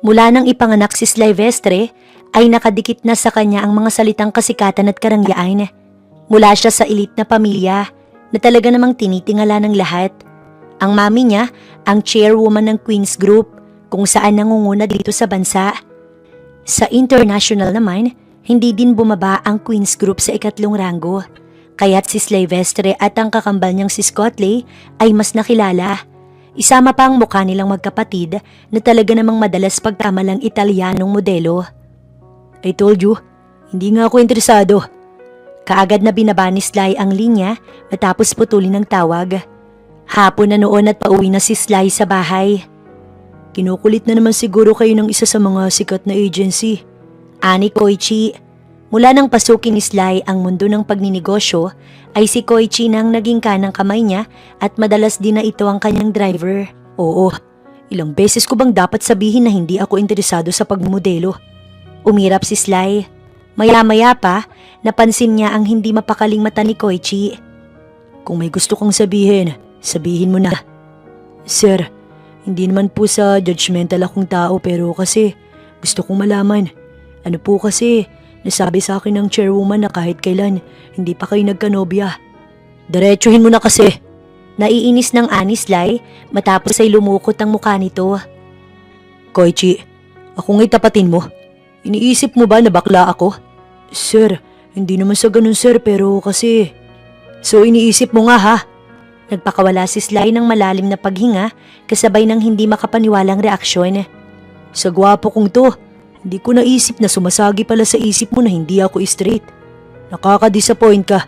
Mula nang ipanganak si Sylvestre, ay nakadikit na sa kanya ang mga salitang kasikatan at karangyaan. Mula siya sa elite na pamilya na talaga namang tinitingala ng lahat. Ang mami niya, ang chairwoman ng Queen's Group, kung saan nangunguna dito sa bansa. Sa international naman, hindi din bumaba ang Queen's Group sa ikatlong ranggo. Kaya't si Sylvestre at ang kakambal niyang si Scottley ay mas nakilala. Isama pa ang mukha nilang magkapatid na talaga namang madalas pagkamalang Italianong modelo. I told you, hindi nga ako interesado. Kaagad na binaba ni Sly ang linya matapos putulin ng tawag. Hapon na noon at pauwi na si Sly sa bahay. Kinukulit na naman siguro kayo ng isa sa mga sikat na agency. Ani Koichi. Mula nang pasukin ni Sly ang mundo ng pagninegosyo, ay si Koichi nang naging kanang kamay niya at madalas din na ito ang kanyang driver. Oo, ilang beses ko bang dapat sabihin na hindi ako interesado sa pagmodelo? Umirap si Sly. Maya-maya pa, napansin niya ang hindi mapakaling mata ni Koichi. Kung may gusto kong sabihin, sabihin mo na. Sir, hindi naman po sa judgmental akong tao pero kasi gusto kong malaman. Ano po kasi, nasabi sa akin ng chairwoman na kahit kailan, hindi pa kayo nagkanobya. Diretsuhin mo na kasi. Naiinis ng ani Sly matapos ay lumukot ang mukha nito. Koichi, ako nga'y tapatin mo. Iniisip mo ba na bakla ako? Sir, hindi naman sa ganun sir pero kasi... So iniisip mo nga ha? Nagpakawala si Sly ng malalim na paghinga kasabay ng hindi makapaniwalang reaksyon. Sa gwapo kong to, hindi ko naisip na sumasagi pala sa isip mo na hindi ako straight. Nakaka-disappoint ka.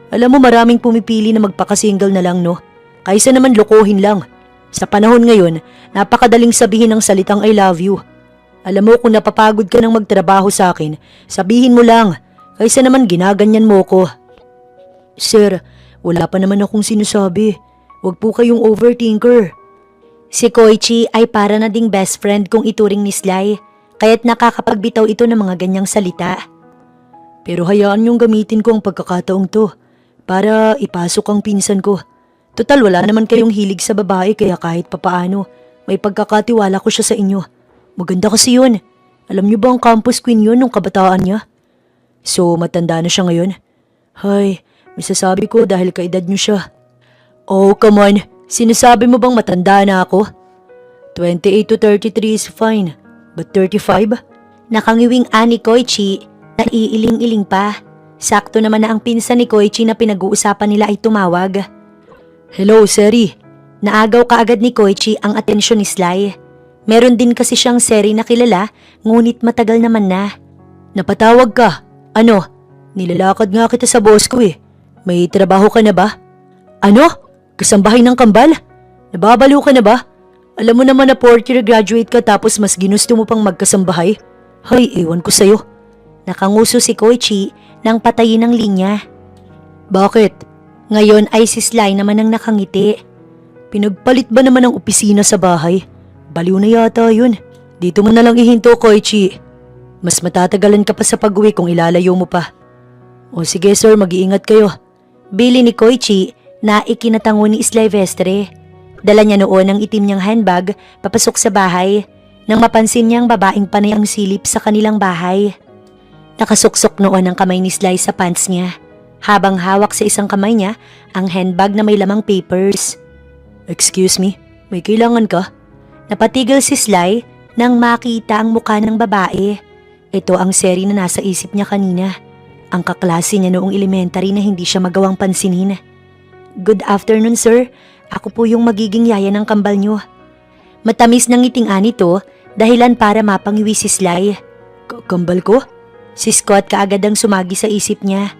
Alam mo maraming pumipili na magpaka-single na lang no? Kaysa naman lokohin lang. Sa panahon ngayon, napakadaling sabihin ng salitang I love you. Alam mo kung napapagod ka ng magtrabaho sa akin, sabihin mo lang, kaysa naman ginaganyan mo ko. Sir, wala pa naman akong sinasabi. Huwag po kayong overthinker. Si Koichi ay para na ding best friend kung ituring ni Sly, kaya't nakakapagbitaw ito ng mga ganyang salita. Pero hayaan niyong gamitin ko ang pagkakataong to para ipasok ang pinsan ko. Total wala naman kayong hilig sa babae kaya kahit papaano, may pagkakatiwala ko siya sa inyo. Maganda kasi yun. Alam niyo ba ang campus queen yun nung kabataan niya? So matanda na siya ngayon? Hay, masasabi ko dahil kaedad niyo siya. Oh come on, sinasabi mo bang matanda na ako? 28 to 33 is fine, but 35? Nakangiwing ani Koichi na iiling-iling pa. Sakto naman na ang pinsan ni Koichi na pinag-uusapan nila ay tumawag. Hello, Seri. Naagaw kaagad ni Koichi ang atensyon ni Sly. Meron din kasi siyang Seri na kilala, ngunit matagal naman na. Napatawag ka? Ano? Nilalakad nga kita sa boss ko eh. May trabaho ka na ba? Ano? Kasambahay ng kambal? Nababaliw ka na ba? Alam mo naman na 4th year graduate ka tapos mas ginusto mo pang magkasambahay? Hay, ewan ko sa'yo. Nakanguso si Koichi nang patayin ang linya. Bakit? Ngayon ay si Sly naman ang nakangiti. Pinagpalit ba naman ang opisina sa bahay? Baliw na yata yun. Dito mo na lang ihinto, Koichi. Mas matatagalan ka pa sa pag-uwi kung ilalayo mo pa. O sige sir, mag-iingat kayo. Bili ni Koichi na ikinatango ni Sylvestre. Dala niya noon ang itim niyang handbag papasok sa bahay nang mapansin niyang babaeng panay ang silip sa kanilang bahay. Nakasuksok noon ang kamay ni Sly sa pants niya habang hawak sa isang kamay niya ang handbag na may lamang papers. Excuse me, may kailangan ka? Napatigil si Sly nang makita ang mukha ng babae. Ito ang Seri na nasa isip niya kanina. Ang kaklase niya noong elementary na hindi siya magawang pansinin. Good afternoon sir, ako po yung magiging yaya ng kambal niyo. Matamis ng ngiting nito dahilan para mapangiwi si Sly. Kambal ko? Si Scott kaagad ang sumagi sa isip niya.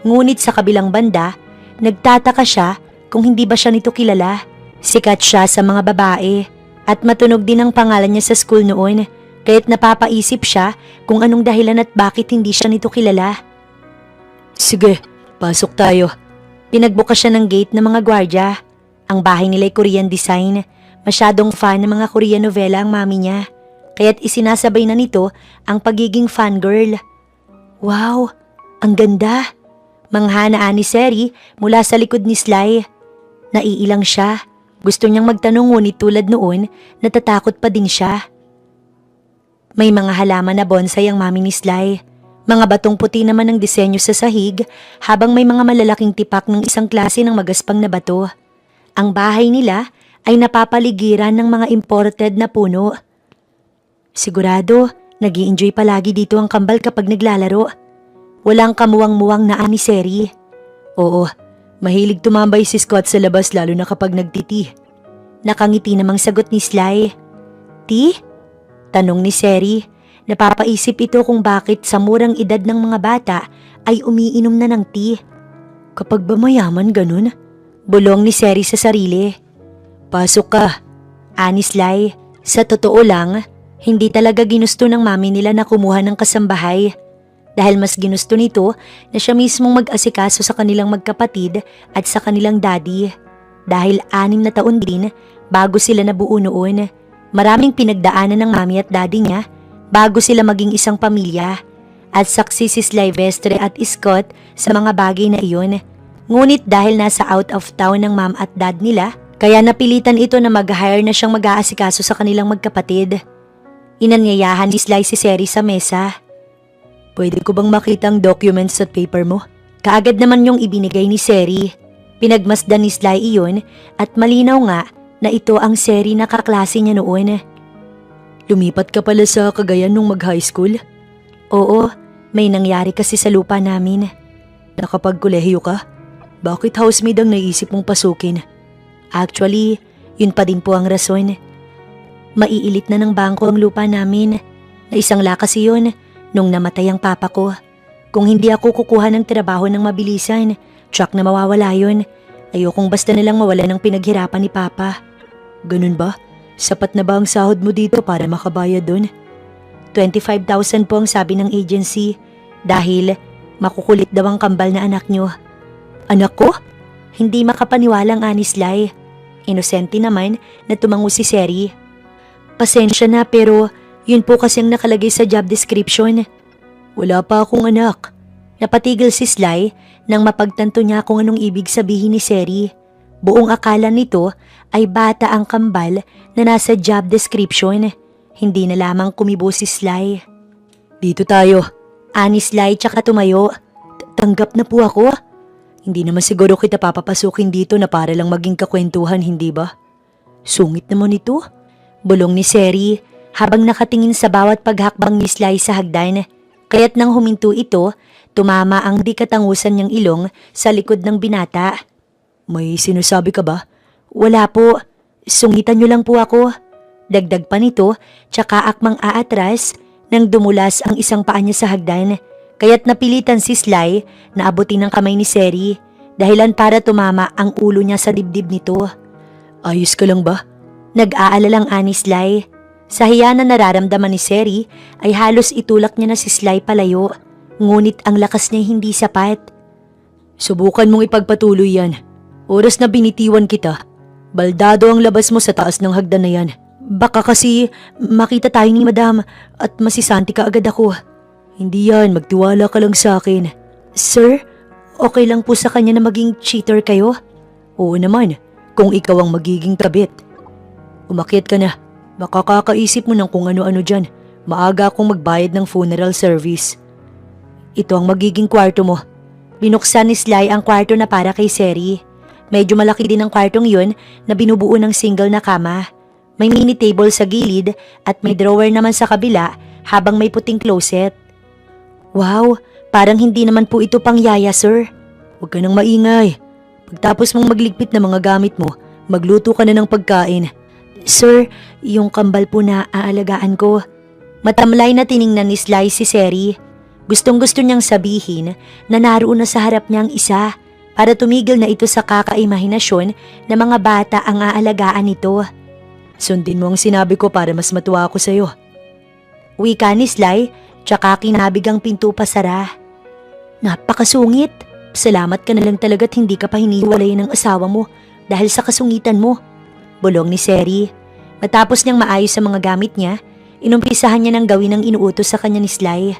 Ngunit sa kabilang banda, nagtataka siya kung hindi ba siya nito kilala. Sikat siya sa mga babae. At matunog din ang pangalan niya sa school noon, kaya't napapaisip siya kung anong dahilan at bakit hindi siya nito kilala. Sige, pasok tayo. Pinagbukas siya ng gate ng mga gwardya. Ang bahay nila'y Korean design. Masyadong fan ng mga Korean novela ang mami niya, kaya't isinasabay na nito ang pagiging fangirl. Wow, ang ganda! Manghanaan ni Seri mula sa likod ni Sly. Naiilang siya. Gusto niyang magtanong ngunit tulad noon, natatakot pa din siya. May mga halaman na bonsai ang mami ni Sly. Mga batong puti naman ang disenyo sa sahig habang may mga malalaking tipak ng isang klase ng magaspang na bato. Ang bahay nila ay napapaligiran ng mga imported na puno. Sigurado, nag-i-enjoy palagi dito ang kambal kapag naglalaro. Walang kamuwang-muwang na ani Seri. Oo, mahilig tumambay si Scott sa labas lalo na kapag nagtiti. Nakangiti namang sagot ni Sly. Ti? Tanong ni Seri. Napapaisip ito kung bakit sa murang edad ng mga bata ay umiinom na ng tea. Kapag ba mayaman ganun? Bulong ni Seri sa sarili. Pasok ka, ani Sly. Sa totoo lang, hindi talaga ginusto ng mami nila na kumuha ng kasambahay. Dahil mas ginusto nito na siya mismong mag-asikaso sa kanilang magkapatid at sa kanilang daddy. Dahil 6 na taon din bago sila nabuo noon. Maraming pinagdaanan ng mami at daddy niya bago sila maging isang pamilya. At saksi si Sylvestre at Scott sa mga bagay na iyon. Ngunit dahil nasa out of town ng mom at dad nila, kaya napilitan ito na mag-hire na siyang mag-aasikaso sa kanilang magkapatid. Inanyayahan ni Sly si Seri sa mesa. Pwede ko bang makita ang documents at paper mo? Kaagad naman yung ibinigay ni Seri. Pinagmasdan ni Sly iyon at malinaw nga na ito ang Seri na kaklase niya noon. Lumipat ka pala sa Cagayan nung mag-high school? Oo, may nangyari kasi sa lupa namin. Nakapagkolehiyo ka? Bakit housemaid ang naisip mong pasukin? Actually, yun pa din po ang rason. Maiilit na ng bangko ang lupa namin. Na isang lakas iyon nung namatay ang papa ko. Kung hindi ako kukuha ng trabaho ng mabilisan, tsak na mawawala yun. Ayokong basta nalang mawala ng pinaghirapan ni papa. Ganun ba? Sapat na ba ang sahod mo dito para makabayad dun? 25,000 po ang sabi ng agency dahil makukulit daw ang kambal na anak nyo. Anak ko? Hindi makapaniwalang ani Sly. Inosente naman na tumango si Seri. Pasensya na pero yun po kasi ang nakalagay sa job description. Wala pa akong anak. Napatigil si Sly nang mapagtanto niya kung anong ibig sabihin ni Seri. Buong akala nito ay bata ang kambal na nasa job description. Hindi na lamang kumibo si Sly. Dito tayo. Ani Sly tsaka tumayo. Tanggap na po ako. Hindi naman siguro kita papapasukin dito na para lang maging kakwentuhan, hindi ba? Sungit naman ito. Bulong ni Seri habang nakatingin sa bawat paghakbang ni Sly sa hagdan. Kaya't nang huminto ito, tumama ang di katangusan niyang ilong sa likod ng binata. May sinasabi ka ba? Wala po. Sungitan niyo lang po ako. Dagdag pa nito, tsaka akmang aatras nang dumulas ang isang paa niya sa hagdan. Kaya't napilitan si Sly na abutin ng kamay ni Seri dahilan para tumama ang ulo niya sa dibdib nito. Ayos ka lang ba? Nag-aalalang ani Sly. Sa hiya na nararamdaman ni Seri ay halos itulak niya na si Sly palayo, ngunit ang lakas niya hindi sapat. Subukan mong ipagpatuloy yan. Oras na binitiwan kita. Baldado ang labas mo sa taas ng hagdan na yan. Baka kasi makita tayo ni Madam at masisanti ka agad ako. Hindi yan, magtiwala ka lang sa akin. Sir, okay lang po sa kanya na maging cheater kayo? Oo naman, kung ikaw ang magiging kabit. Umakyat ka na. Baka kakaisip mo ng kung ano-ano dyan. Maaga akong magbayad ng funeral service. Ito ang magiging kwarto mo. Binuksan ni Sly ang kwarto na para kay Seri. Medyo malaki din ang kwartong yun na binubuo ng single na kama. May mini table sa gilid at may drawer naman sa kabila habang may puting closet. Wow, parang hindi naman po ito pang yaya, sir. Huwag ka nang maingay. Pagtapos mong magligpit ng mga gamit mo, magluto ka na ng pagkain. Sir, yung kambal po na aalagaan ko. Matamlay na tiningnan ni Sly si Seri. Gustong-gusto niyang sabihin na naroon na sa harap niya ang isa para tumigil na ito sa kakaimahinasyon na mga bata ang aalagaan nito. Sundin mo ang sinabi ko para mas matuwa ako sa'yo. Wika ni Sly, tsaka kinabig ang pinto pasara. Napakasungit. Salamat ka na lang talaga't hindi ka pa hiniwalay ng asawa mo dahil sa kasungitan mo. Bulong ni Seri. Matapos niyang maayos sa mga gamit niya, inumpisahan niya ng gawin ang inuutos sa kanya ni Sly.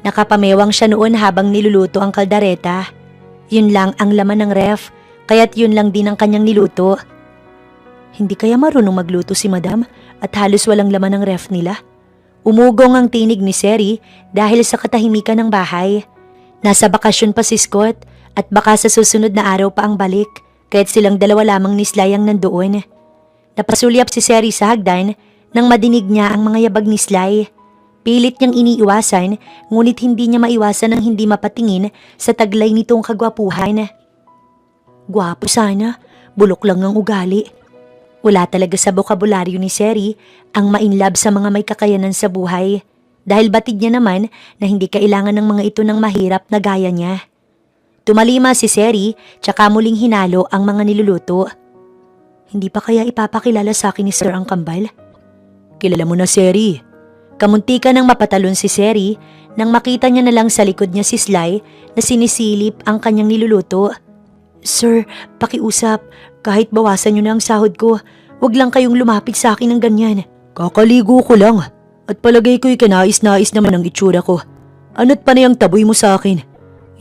Nakapamewang siya noon habang niluluto ang kaldareta. Yun lang ang laman ng ref, kaya't yun lang din ang kanyang niluto. Hindi kaya marunong magluto si Madam at halos walang laman ng ref nila? Umugong ang tinig ni Seri dahil sa katahimikan ng bahay. Nasa bakasyon pa si Scott at baka sa susunod na araw pa ang balik, kaya't silang dalawa lamang ni Sly ang nandoon. Napasulyap si Seri sa hagdan nang madinig niya ang mga yabag ni Sly. Pilit niyang iniiwasan, ngunit hindi niya maiwasan ang hindi mapatingin sa taglay nitong kagwapuhan. Gwapo sana, bulok lang ang ugali. Wala talaga sa bokabularyo ni Seri ang ma-inlove sa mga may kakayanan sa buhay, dahil batid niya naman na hindi kailangan ng mga ito ng mahirap na gaya niya. Tumalima si Seri tsaka muling hinalo ang mga niluluto. Hindi pa kaya ipapakilala sa akin ni Sir ang kambal? Kilala mo na, Seri. Kamuntika nang mapatalon si Seri nang makita niya na lang sa likod niya si Sly na sinisilip ang kanyang niluluto. Sir, pakiusap. Kahit bawasan niyo na ang sahod ko, wag lang kayong lumapit sa akin ng ganyan. Kakaligo ko lang. At palagay ko'y kanais-nais naman ang itsura ko. Ano't pa na yung taboy mo sa akin?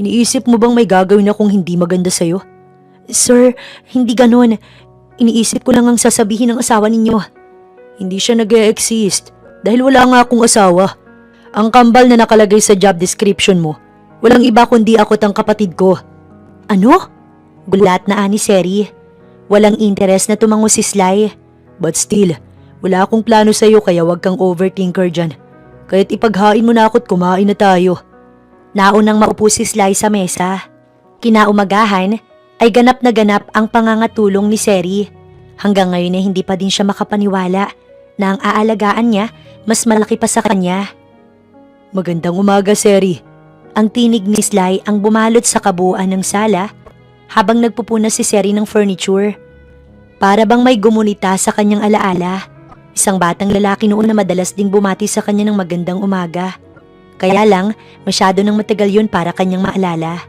Iniisip mo bang may gagawin akong hindi maganda sa'yo? Sir, hindi ganon. Iniisip ko lang ang sasabihin ng asawa ninyo. Hindi siya nag-e-exist dahil wala nga akong asawa. Ang kambal na nakalagay sa job description mo, walang iba kundi ako tang kapatid ko. Ano? Gulat na ani Seri. Walang interes na tumango si Sly. But still, wala akong plano sa'yo kaya wag kang overthinker dyan. Kaya't ipaghain mo na ako't kumain na tayo. Naunang maupo si Sly sa mesa. Kinaumagahan ay ganap na ganap ang pangangatulong ni Seri. Hanggang ngayon ay hindi pa din siya makapaniwala na ang aalagaan niya mas malaki pa sa kanya. Magandang umaga, Seri. Ang tinig ni Sly ang bumalot sa kabuuan ng sala habang nagpupuna si Seri ng furniture. Para bang may gumunita sa kanyang alaala. Isang batang lalaki noon na madalas ding bumati sa kanya ng magandang umaga. Kaya lang, masyado nang matagal yun para kanyang maalala.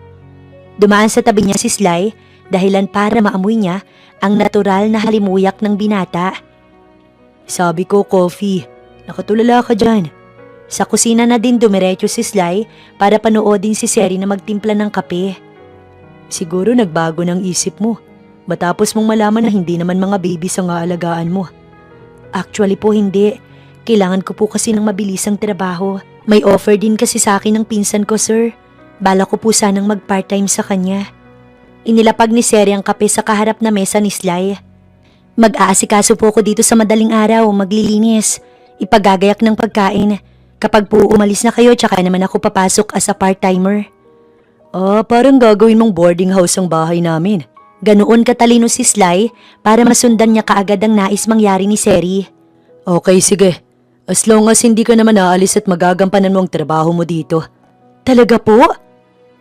Dumaan sa tabi niya si Sly dahilan para maamoy niya ang natural na halimuyak ng binata. Sabi ko, coffee. Nakatulala ka dyan. Sa kusina na din dumiretso si Sly para panoodin si Seri na magtimpla ng kape. Siguro nagbago ng isip mo. Matapos mong malaman na hindi naman mga babies ang aalagaan mo. Actually po hindi. Kailangan ko po kasi ng mabilisang trabaho. May offer din kasi sa akin ng pinsan ko, sir. Bala ko po sanang mag-part-time sa kanya. Inilapag ni Seri ang kape sa kaharap na mesa ni Sly. Mag-aasikaso po ako dito sa madaling araw, maglilinis. Ipagagayak ng pagkain. Kapag po umalis na kayo, tsaka naman ako papasok as a part-timer. Parang gagawin mong boarding house ang bahay namin. Ganoon katalino si Sly para masundan niya kaagad ang nais mangyari ni Seri. Okay, sige. As long as hindi ka naman aalis at magagampanan mo ang trabaho mo dito. Talaga po?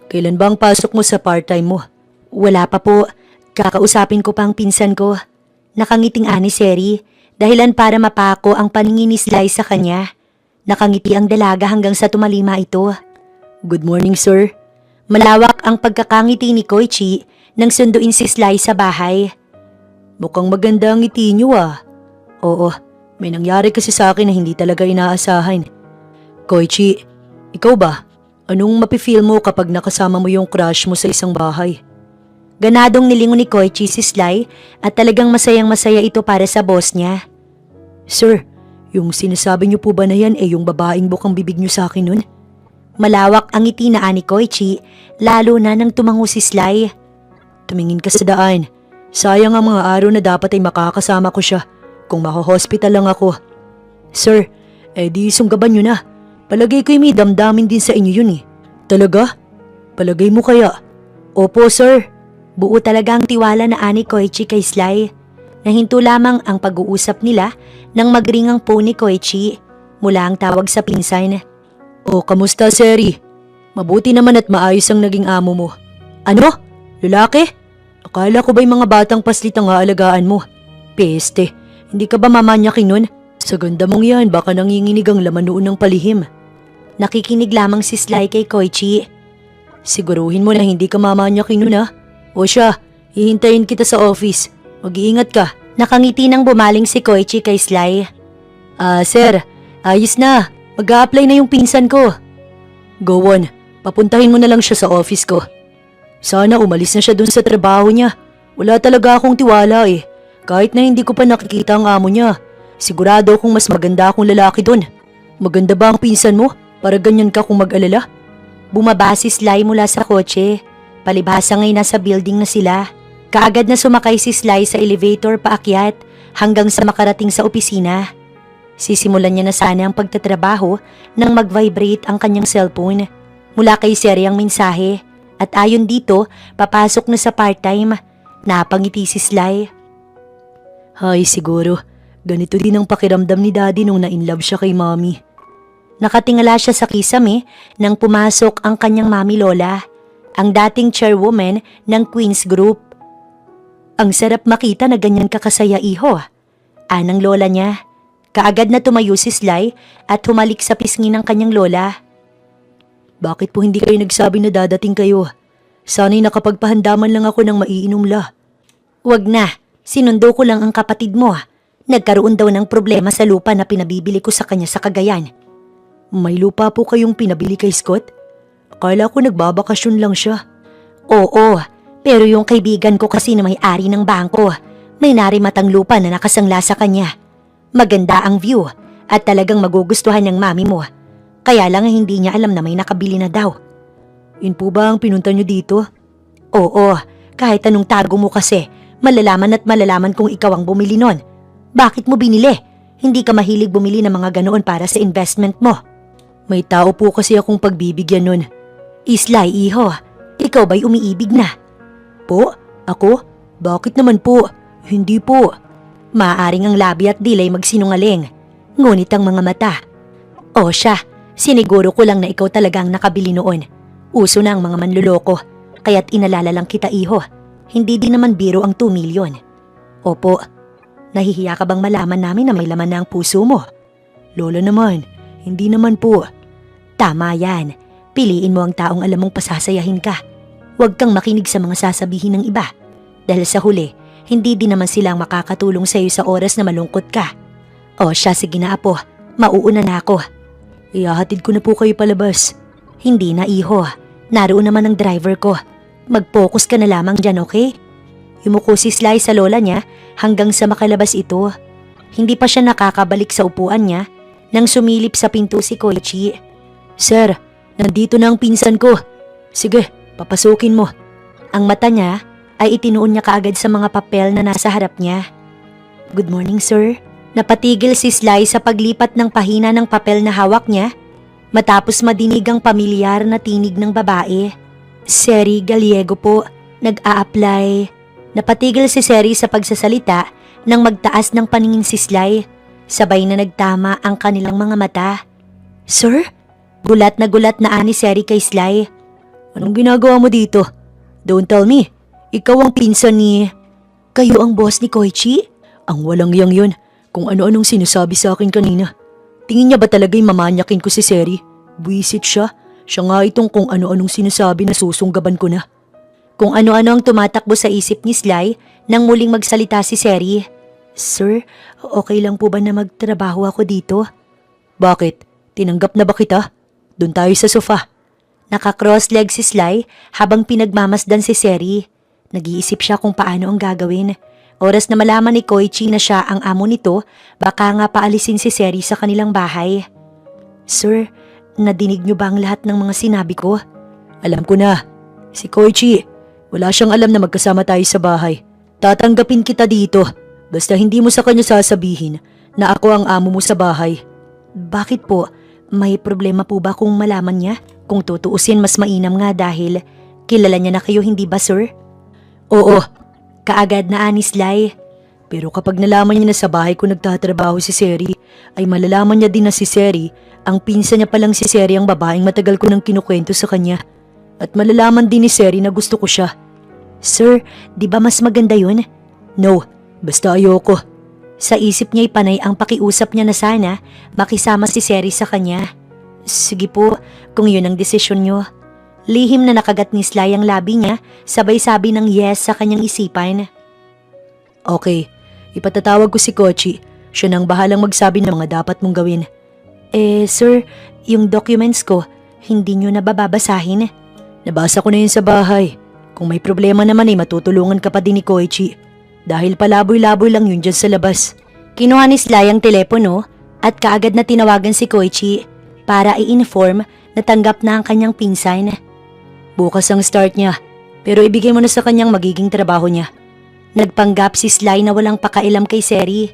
Kailan ba ang pasok mo sa part-time mo? Wala pa po. Kakausapin ko pa ang pinsan ko. Nakangiting ani Seri dahilan para mapako ang paningin ni Sly sa kanya. Nakangiti ang dalaga hanggang sa tumalima ito. Good morning, sir. Malawak ang pagkakangiti ni Koichi nang sunduin si Sly sa bahay. Mukhang maganda ang ngiti niyo ah. Oo, may nangyari kasi sa akin na hindi talaga inaasahan. Koichi, ikaw ba? Anong mapifeel mo kapag nakasama mo yung crush mo sa isang bahay? Ganadong nilingon ni Koichi si Sly at talagang masayang-masaya ito para sa boss niya. Sir, yung sinasabi niyo po ba na yan yung babaeng bukang bibig niyo sa akin nun? Malawak ang ngiti na ani Koichi, lalo na nang tumango si Sly. Tumingin ka sa daan. Sayang ang mga araw na dapat ay makakasama ko siya kung makahospital lang ako. Sir, di sunggaban nyo na. Palagay ko'y may damdamin din sa inyo yun eh. Talaga? Palagay mo kaya? Opo, sir. Buo talaga ang tiwala na ani Koichi kay Sly. Nahinto lamang ang pag-uusap nila nang magring ang phone ni Koichi. Mula ang tawag sa pinsan. Kamusta, Seri? Mabuti naman at maayos ang naging amo mo. Ano? Lalaki? Akala ko ba'y mga batang paslit ang aalagaan mo? Peste, hindi ka ba mamanyakin nun? Sa ganda mong yan, baka nanginginig ang laman noon ng palihim. Nakikinig lamang si Sly kay Koichi. Siguruhin mo na hindi ka mamanyakin nun ha. O siya, hihintayin kita sa office. Mag-iingat ka. Nakangiti nang bumaling si Koichi kay Sly. Sir, ayos na. Mag-a-apply na yung pinsan ko. Go on, papuntahin mo na lang siya sa office ko. Sana umalis na siya dun sa trabaho niya. Wala talaga akong tiwala eh. Kahit na hindi ko pa nakikita ang amo niya. Sigurado akong mas maganda akong lalaki dun. Maganda ba ang pinsan mo? Para ganyan ka kung mag-alala? Bumaba si Sly mula sa kotse. Palibhasa nga'y nasa building na sila. Kaagad na sumakay si Sly sa elevator paakyat hanggang sa makarating sa opisina. Sisimulan niya na sana ang pagtatrabaho nang mag-vibrate ang kanyang cellphone. Mula kay Seri ang mensahe at ayon dito, papasok na sa part-time. Napangiti si Sly. Hay, siguro. Ganito din ang pakiramdam ni Daddy nung na-inlove siya kay Mommy. Nakatingala siya sa kisame nang pumasok ang kanyang Mami Lola, ang dating chairwoman ng Queen's Group. Ang sarap makita na ganyan kakasaya, iho. Anang lola niya. Kaagad na tumayo si Sly at humalik sa pisngi ng kanyang lola. Bakit po hindi kayo nagsabi na dadating kayo? Sana'y nakapagpahandaman lang ako ng maiinom la. Wag na, sinundo ko lang ang kapatid mo. Nagkaroon daw ng problema sa lupa na pinabibili ko sa kanya sa Cagayan. May lupa po kayong pinabili kay Scott? Akala ko nagbabakasyon lang siya. Oo, pero yung kaibigan ko kasi na may-ari ng bangko, may narimatang lupa na nakasangla sa kanya. Maganda ang view at talagang magugustuhan ng mami mo. Kaya lang hindi niya alam na may nakabili na daw. Yun po ba ang pinunta niyo dito? Oo, kahit anong tago mo kasi, malalaman kung ikaw ang bumili nun. Bakit mo binili? Hindi ka mahilig bumili ng mga ganoon para sa investment mo. May tao po kasi akong pagbibigyan nun. Sly, iho, ikaw ba'y umiibig na? Po? Ako? Bakit naman po? Hindi po. Maaaring ang labi at dilay magsinungaling. Ngunit ang mga mata. O siya, siniguro ko lang na ikaw talagang nakabili noon. Uso na ang mga manluloko, kaya't inalala lang kita, iho. Hindi din naman biro ang 2 million. Opo, nahihiya ka bang malaman namin na may laman na ang puso mo? Lola naman, hindi naman po. Tama yan. Piliin mo ang taong alam mong pasasayahin ka. Huwag kang makinig sa mga sasabihin ng iba. Dahil sa huli, hindi din naman silang makakatulong sa iyo sa oras na malungkot ka. O siya, sige na apo. Mauuna na ako. Ihahatid ko na po kayo palabas. Hindi na, iho. Naroon naman ang driver ko. Mag-focus ka na lamang dyan, okay? Yumuko si Sly sa lola niya hanggang sa makalabas ito. Hindi pa siya nakakabalik sa upuan niya nang sumilip sa pinto si Koichi. Sir, nandito na ang pinsan ko. Sige, papasukin mo. Ang mata niya ay itinuon niya kaagad sa mga papel na nasa harap niya. Good morning, sir. Napatigil si Sly sa paglipat ng pahina ng papel na hawak niya matapos madinig ang pamilyar na tinig ng babae. Seri Gallego po, nag-a-apply. Napatigil si Seri sa pagsasalita nang magtaas ng paningin si Sly. Sabay na nagtama ang kanilang mga mata. Sir? Gulat na ani Seri kay Sly. Anong ginagawa mo dito? Don't tell me. Ikaw ang pinsan ni... Kayo ang boss ni Koichi? Ang walang yang yun. Kung ano-anong sinasabi sa akin kanina. Tingin niya ba talaga'y mamanyakin ko si Seri? Buisit siya. Siya nga itong kung ano-anong sinasabi na susunggaban ko na. Kung ano-ano ang tumatakbo sa isip ni Sly nang muling magsalita si Seri. Sir, okay lang po ba na magtrabaho ako dito? Bakit? Tinanggap na ba kita? Doon tayo sa sofa. Naka-cross leg si Sly habang pinagmamasdan si Seri. Nag-iisip siya kung paano ang gagawin. Oras na malaman ni Koichi na siya ang amo nito, baka nga paalisin si Seri sa kanilang bahay. Sir, nadinig niyo ba ang lahat ng mga sinabi ko? Alam ko na. Si Koichi, wala siyang alam na magkasama tayo sa bahay. Tatanggapin kita dito, basta hindi mo sa kanya sasabihin na ako ang amo mo sa bahay. Bakit po? May problema po ba kung malaman niya? Kung tutuusin, mas mainam nga dahil kilala niya na kayo, hindi ba, sir? Oo, kaagad na ani Sly. Pero kapag nalaman niya na sa bahay ko nagtatrabaho si Seri, ay malalaman niya din na si Seri, ang pinsan niya palang si Seri ang babaeng matagal ko nang kinukwento sa kanya. At malalaman din ni Seri na gusto ko siya. Sir, di ba mas maganda yun? No, basta ayoko. Sa isip niya'y panay ang pakiusap niya na sana makisama si Seri sa kanya. Sige po, kung yun ang desisyon niyo. Lihim na nakagat ni Sly ang labi niya, sabay sabi ng yes sa kanyang isipan. Okay, ipatatawag ko si Koichi. Siya nang bahalang magsabi ng mga dapat mong gawin. Sir, yung documents ko, hindi niyo nababasahin? Nabasa ko na yun sa bahay. Kung may problema naman ay matutulungan ka pa din ni Koichi. Dahil palaboy-laboy lang yun dyan sa labas. Kinuha ni Sly ang telepono At kaagad na tinawagan si Koichi para i-inform na tanggap na ang kanyang pinsan. Bukas ang start niya, pero ibigay mo na sa kanyang magiging trabaho niya. Nagpanggap si Sly na walang pakailam kay Seri.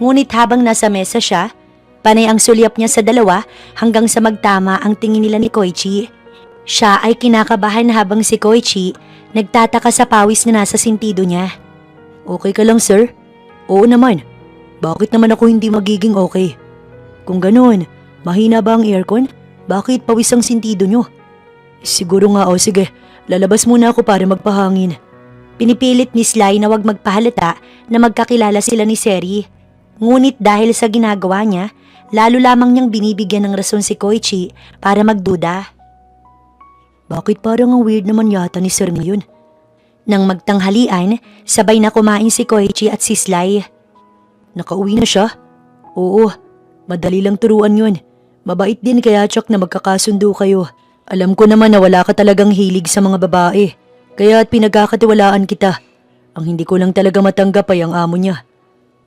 Ngunit habang nasa mesa siya, panay ang sulyap niya sa dalawa hanggang sa magtama ang tingin nila ni Koichi. Siya ay kinakabahan habang si Koichi nagtataka sa pawis na nasa sintido niya. Okay ka lang, sir? Oo naman. Bakit naman ako hindi magiging okay? Kung ganoon, mahina ba ang aircon? Bakit pawis ang sintido nyo? Siguro nga o sige, lalabas muna ako para magpahangin. Pinipilit ni Sly na wag magpahalata na magkakilala sila ni Seri. Ngunit dahil sa ginagawa niya, lalo lamang niyang binibigyan ng rason si Koichi para magduda. Bakit parang ang weird naman yata ni Sir ngayon? Nang magtanghalian, sabay na kumain si Koichi at si Sly. Nakauwi na siya? Oo, madali lang turuan yun. Mabait din kaya tsak na magkakasundo kayo. Alam ko naman na wala ka talagang hilig sa mga babae. Kaya at pinagkakatiwalaan kita. Ang hindi ko lang talaga matanggap ay ang amo niya.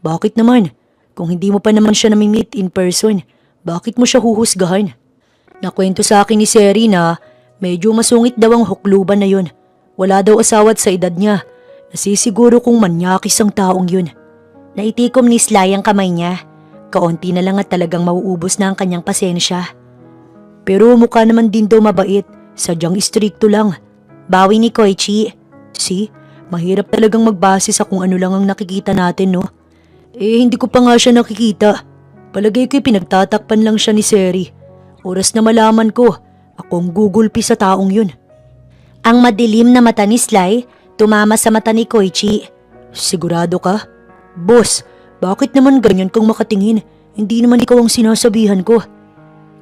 Bakit naman? Kung hindi mo pa naman siya nami-meet in person, bakit mo siya huhusgahan? Nakwento sa akin ni Seri na medyo masungit daw ang hukluban na yun. Wala daw asawa't sa edad niya. Nasisiguro kung manyakis ang taong yun. Naitikom ni Sly ang kamay niya. Kaunti na lang at talagang mauubos na ang kanyang pasensya. Pero mukha naman din daw mabait. Sadyang istrikto lang. Bawi ni Koichi. See, mahirap talagang magbase sa kung ano lang ang nakikita natin, no? Hindi ko pa nga siya nakikita. Palagay ko'y pinagtatakpan lang siya ni Seri. Oras na malaman ko, akong gugulpi sa taong yun. Ang madilim na mata ni Sly tumama sa mata ni Koichi. Sigurado ka? Boss, bakit naman ganyan kang makatingin? Hindi naman ikaw ang sinasabihan ko.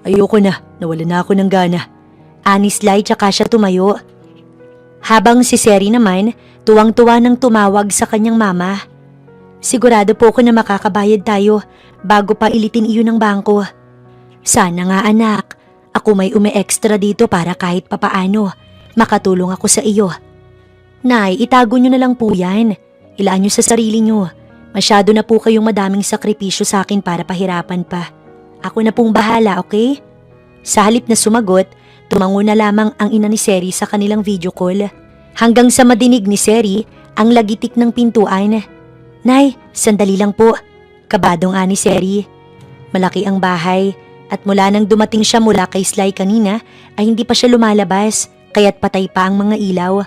Ayoko na, nawala na ako ng gana. Ani Sly tsaka siya tumayo. Habang si Seri naman, tuwang-tuwa nang tumawag sa kanyang mama. Sigurado po ako na makakabayad tayo bago pa ilitin iyon ng bangko. Sana nga anak, ako may umi-extra dito para kahit papaano makatulong ako sa iyo. Nay, itago nyo na lang po yan. Ilaan nyo sa sarili nyo. Masyado na po kayong madaming sakripisyo sa akin para pahirapan pa. Ako na pong bahala, okay? Sa halip na sumagot, tumango na lamang ang ina ni Seri sa kanilang video call. Hanggang sa madinig ni Seri ang lagitik ng pintuan. Nay, sandali lang po. Kabadong ani Seri. Malaki ang bahay at mula nang dumating siya mula kay Sly kanina ay hindi pa siya lumalabas kaya't patay pa ang mga ilaw.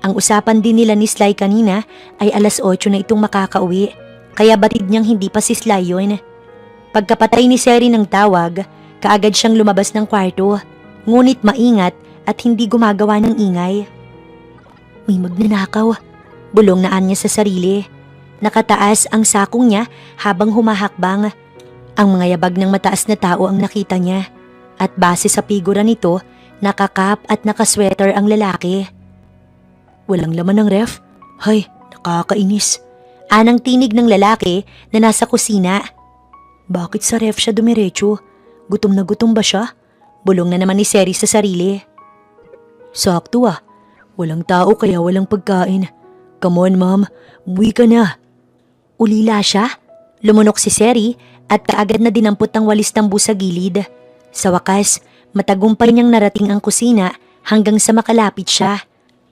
Ang usapan din nila ni Sly kanina ay alas 8 na itong makakauwi kaya batid niyang hindi pa si Sly yun. Pagkapatay ni Seri ng tawag, kaagad siyang lumabas ng kwarto. Ngunit maingat at hindi gumagawa ng ingay. May magnanakaw. Bulong na niya sa sarili. Nakataas ang sakong niya habang humahakbang. Ang mga yabag ng mataas na tao ang nakita niya. At base sa figura nito, nakakap at nakasweater ang lalaki. Walang laman ng ref? Hay, nakakainis. Anang tinig ng lalaki na nasa kusina. Bakit sa ref siya dumiretso? Gutom na gutom ba siya? Bulong na naman ni Seri sa sarili. Sakto ah. Walang tao kaya walang pagkain. Come on ma'am, umuwi ka na. Ulila siya? Lumunok si Seri at kaagad na dinampot ang walis tambu sa gilid. Sa wakas, matagumpay niyang narating ang kusina hanggang sa makalapit siya.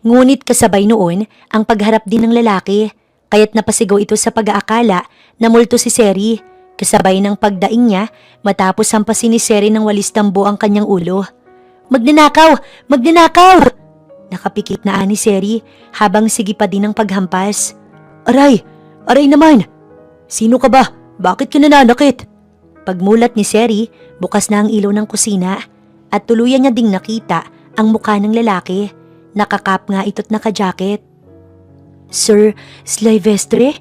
Ngunit kasabay noon ang pagharap din ng lalaki, kaya't napasigaw ito sa pag-aakala na multo si Seri. Kasabay ng pagdaing niya matapos hampasin ni Seri ng walis tambo ang kanyang ulo. Magnanakaw! Magnanakaw! Nakapikit na ani Seri habang sige pa din ang paghampas. Aray! Aray naman! Sino ka ba? Bakit ka nananakit? Pagmulat ni Seri, bukas na ang ilaw ng kusina at tuluyan niya ding nakita ang mukha ng lalaki. Nakakap nga ito't naka-jacket. Sir Slyvestre?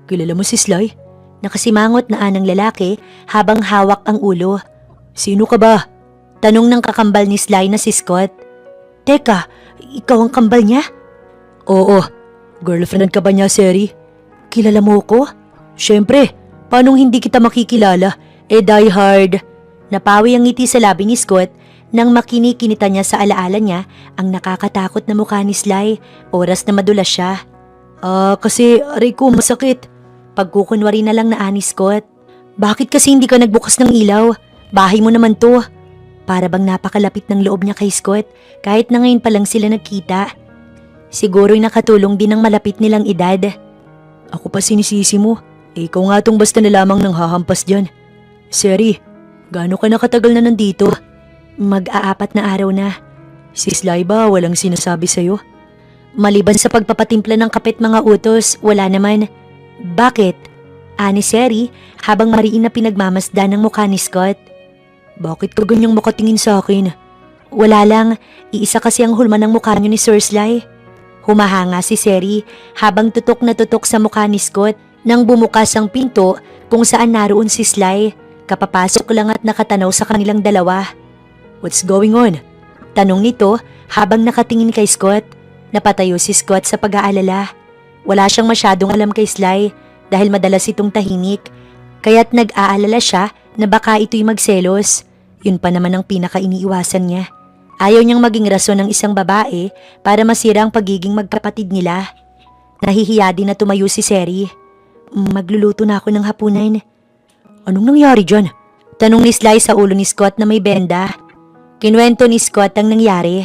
Kilala mo si Sly? Nakasimangot na anang lalaki habang hawak ang ulo. Sino ka ba? Tanong ng kakambal ni Sly na si Scott. Teka, ikaw ang kambal niya? Oo, girlfriend ka ba niya, Seri? Kilala mo ko? Siyempre, paanong hindi kita makikilala? Die hard. Napawi ang ngiti sa labi ni Scott nang makinikinita niya sa alaala niya ang nakakatakot na mukha ni Sly oras na madulas siya. Kasi aray ko masakit. Pagkukunwari na lang na ani Scott. Bakit kasi hindi ka nagbukas ng ilaw? Bahay mo naman to. Para bang napakalapit ng loob niya kay Scott kahit na ngayon pa lang sila nagkita. Siguro'y nakatulong din ang malapit nilang edad. Ako pa sinisisi mo. Ikaw nga tong basta na lamang nang hahampas dyan. Seri, gaano ka nakatagal na nandito? Mag-aapat na araw na. Si Sly ba walang sinasabi sa'yo? Maliban sa pagpapatimpla ng kapit mga utos, wala naman. Bakit? Ani Seri habang mariin na pinagmamasdan ng mukha ni Scott. Bakit ka ganyang makatingin sa akin? Wala lang, iisa kasi ang hulma ng mukha niyo ni Sir Sly. Humahanga si Seri habang tutok na tutok sa mukha ni Scott nang bumukas ang pinto kung saan naroon si Sly. Kapapasok lang at nakatanaw sa kanilang dalawa. What's going on? Tanong nito habang nakatingin kay Scott. Napatayo si Scott sa pag-aalala. Wala siyang masyadong alam kay Sly dahil madalas itong tahimik. Kaya't nag-aalala siya na baka ito'y magselos. Yun pa naman ang pinaka-iniiwasan niya. Ayaw niyang maging rason ng isang babae para masira ang pagiging magkapatid nila. Nahihiya din na tumayo si Seri. Magluluto na ako ng hapunan. Anong nangyari dyan? Tanong ni Sly sa ulo ni Scott na may benda. Kinuwento ni Scott ang nangyari.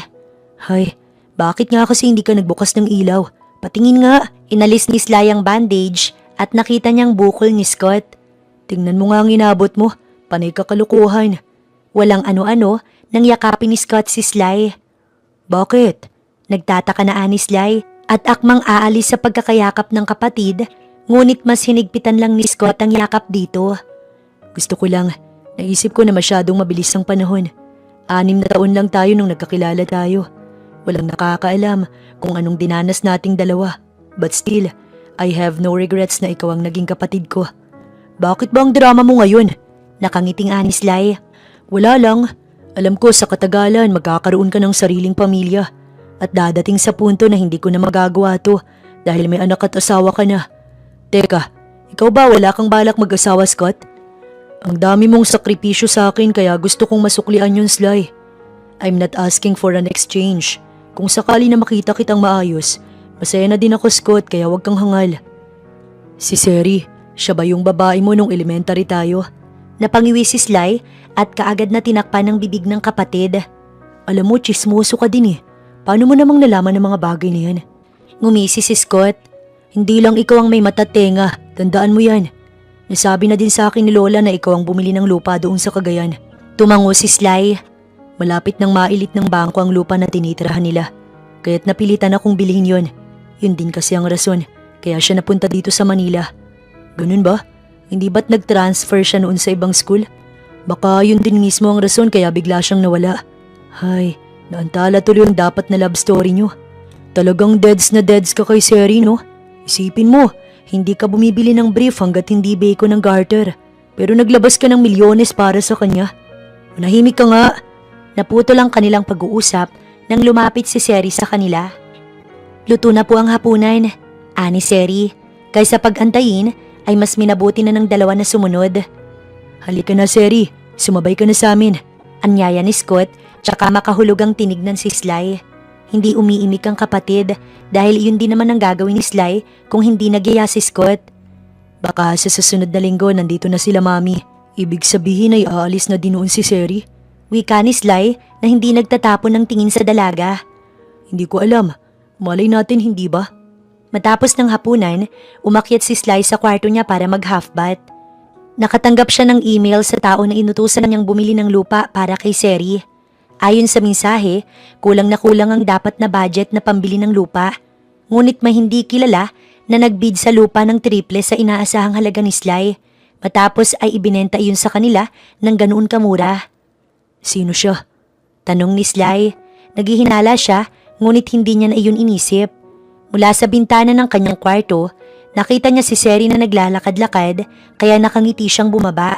Hay, bakit nga kasi hindi ka nagbukas ng ilaw? Patingin nga. Inalis ni Sly ang bandage at nakita niyang bukol ni Scott. Tingnan mo nga ang inabot mo. Panay kakalukuhan. Walang ano-ano nang yakapin ni Scott si Sly. Bakit? Nagtataka na ani Sly at akmang aalis sa pagkakayakap ng kapatid, ngunit mas hinigpitan lang ni Scott ang yakap dito. Gusto ko lang, naisip ko na masyadong mabilis ang panahon. 6 na taon lang tayo nung nagkakilala tayo. Walang nakakaalam kung anong dinanas nating dalawa. But still, I have no regrets na ikaw ang naging kapatid ko. Bakit ba ang drama mo ngayon? Nakangiting ani Sly. Wala lang. Alam ko sa katagalan magkakaroon ka ng sariling pamilya. At dadating sa punto na hindi ko na magagawa to dahil may anak at asawa ka na. Teka, ikaw ba wala kang balak mag-asawa, Scott? Ang dami mong sakripisyo sa akin kaya gusto kong masuklian yun, Sly. I'm not asking for an exchange. Kung sakali na makita kitang maayos, masaya na din ako, Scott, kaya wag kang hangal. Si Seri, siya ba yung babae mo nung elementary tayo? Napangiwi si Sly at kaagad na tinakpan ng bibig ng kapatid. Alam mo, chismoso ka din eh. Paano mo namang nalaman ng mga bagay na yan? Ngumisi si Scott. Hindi lang ikaw ang may matatenga, tandaan mo yan. Nasabi na din sa akin ni Lola na ikaw ang bumili ng lupa doon sa Cagayan. Tumango si Sly. Malapit nang mailit ng bangko ang lupa na tinitirahan nila. Kaya't napilitan akong bilhin yon. Yun din kasi ang rason, kaya siya napunta dito sa Manila. Ganun ba? Hindi ba't nag-transfer siya noon sa ibang school? Baka yun din mismo ang rason kaya bigla siyang nawala. Hay, naantala tuloy yung dapat na love story nyo. Talagang deads na deads ka kay Seri, no? Isipin mo, hindi ka bumibili ng brief hanggat hindi beko ng garter. Pero naglabas ka ng milyones para sa kanya. Manahimik ka nga. Naputol ang kanilang pag-uusap nang lumapit si Seri sa kanila. Luto na po ang hapunan, ani Seri. Kaysa pag-antayin ay mas minabuti na ng dalawa na sumunod. Halika na, Seri. Sumabay ka na sa amin. Anyaya ni Scott, tsaka makahulugang tinignan si Sly. Hindi umiimik ang kapatid dahil yun din naman ang gagawin ni Sly kung hindi nagyaya si Scott. Baka sa susunod na linggo nandito na sila, Mami. Ibig sabihin ay aalis na din noon si Seri. Wika ni Sly na hindi nagtatapon ng tingin sa dalaga. Hindi ko alam. Malay natin, hindi ba? Matapos ng hapunan, umakyat si Sly sa kwarto niya para mag-half bath. Nakatanggap siya ng email sa tao na inutusan niyang bumili ng lupa para kay Seri. Ayon sa mensahe, kulang na kulang ang dapat na budget na pambili ng lupa. Ngunit may hindi kilala na nagbid sa lupa ng triple sa inaasahang halaga ni Sly. Matapos ay ibinenta iyon sa kanila ng ganoon kamura. Sino siya? Tanong ni Sly. Naghihinala siya, ngunit hindi niya na iyon inisip. Mula sa bintana ng kanyang kwarto, nakita niya si Seri na naglalakad-lakad kaya nakangiti siyang bumaba.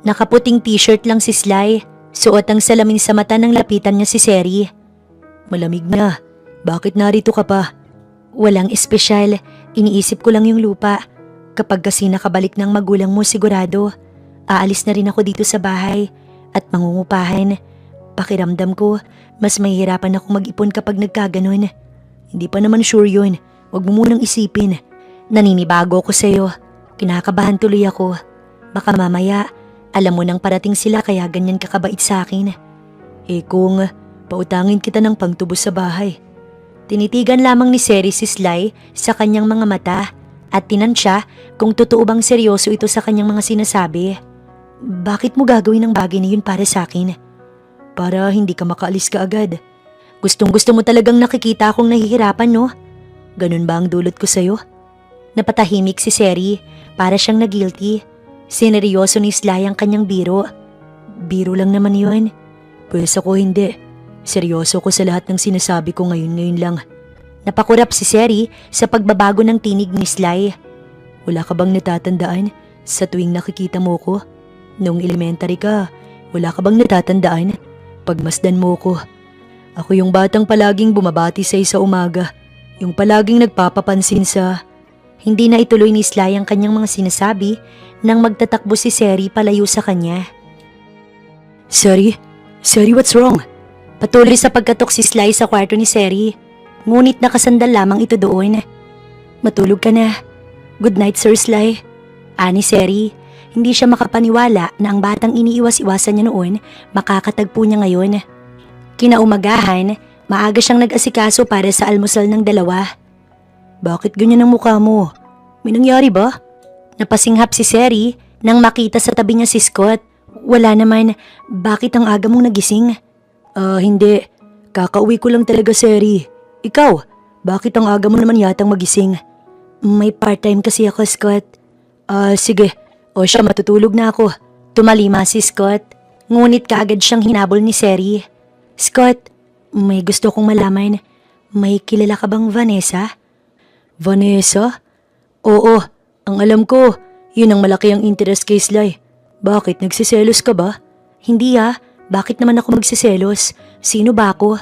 Nakaputing t-shirt lang si Sly. Suot ang salamin sa mata nang lapitan niya si Seri. Malamig na. Bakit narito ka pa? Walang espesyal. Iniisip ko lang yung lupa. Kapag kasi nakabalik ng magulang mo sigurado, aalis na rin ako dito sa bahay at mangungupahan. Pakiramdam ko, mas mahihirapan akong mag-ipon kapag nagkaganon. Hindi pa naman sure yun. Huwag mo munang isipin. Naninibago ko sa'yo. Kinakabahan tuloy ako. Baka mamaya, alam mo nang parating sila kaya ganyan kakabait sa akin. Kung pautangin kita ng pangtubos sa bahay. Tinitigan lamang ni Seri si Sly sa kanyang mga mata at tinansya kung totoo bang seryoso ito sa kanyang mga sinasabi. Bakit mo gagawin ang bagay na yun para sa akin? Para hindi ka makaalis ka agad. Gustong-gusto mo talagang nakikita akong nahihirapan, no? Ganun ba ang dulot ko sa'yo? Napatahimik si Seri para siyang nagilty. Sineryoso ni Sly ang kanyang biro. Biro lang naman yun. Pues ako hindi. Seryoso ko sa lahat ng sinasabi ko ngayon lang. Napakurap si Seri sa pagbabago ng tinig ni Sly. Wala ka bang natatandaan sa tuwing nakikita mo ko? Nung elementary ka, wala ka bang natatandaan? Pagmasdan mo ko. Ako yung batang palaging bumabati sa umaga. Yung palaging nagpapapansin sa... Hindi na ituloy ni Sly ang kanyang mga sinasabi nang magtatakbo si Seri palayo sa kanya. Seri, what's wrong? Patuloy sa pagkatok si Sly sa kwarto ni Seri. Ngunit nakasandal lamang ito doon. Matulog ka na. Good night, Sir Sly. Ani Seri, hindi siya makapaniwala na ang batang iniiwas-iwasan niya noon makakatagpo niya ngayon. Kinaumagahan, maaga siyang nag-asikaso para sa almusal ng dalawa. Bakit ganyan ang mukha mo? May nangyari ba? Napasinghap si Seri nang makita sa tabi niya si Scott. Wala naman, bakit ang aga mong nagising? Hindi. Kakauwi ko lang talaga, Seri. Ikaw, bakit ang aga mo naman yatang magising? May part-time kasi ako, Scott. Sige. O siya, matutulog na ako. Tumalima si Scott. Ngunit kaagad siyang hinabol ni Seri. Scott, may gusto kong malaman. May kilala ka bang Vanessa? Vanessa? Oo, ang alam ko, yun ang malaki ang interest kay Sly. Bakit, nagsiselos ka ba? Hindi bakit naman ako magsiselos? Sino ba ako?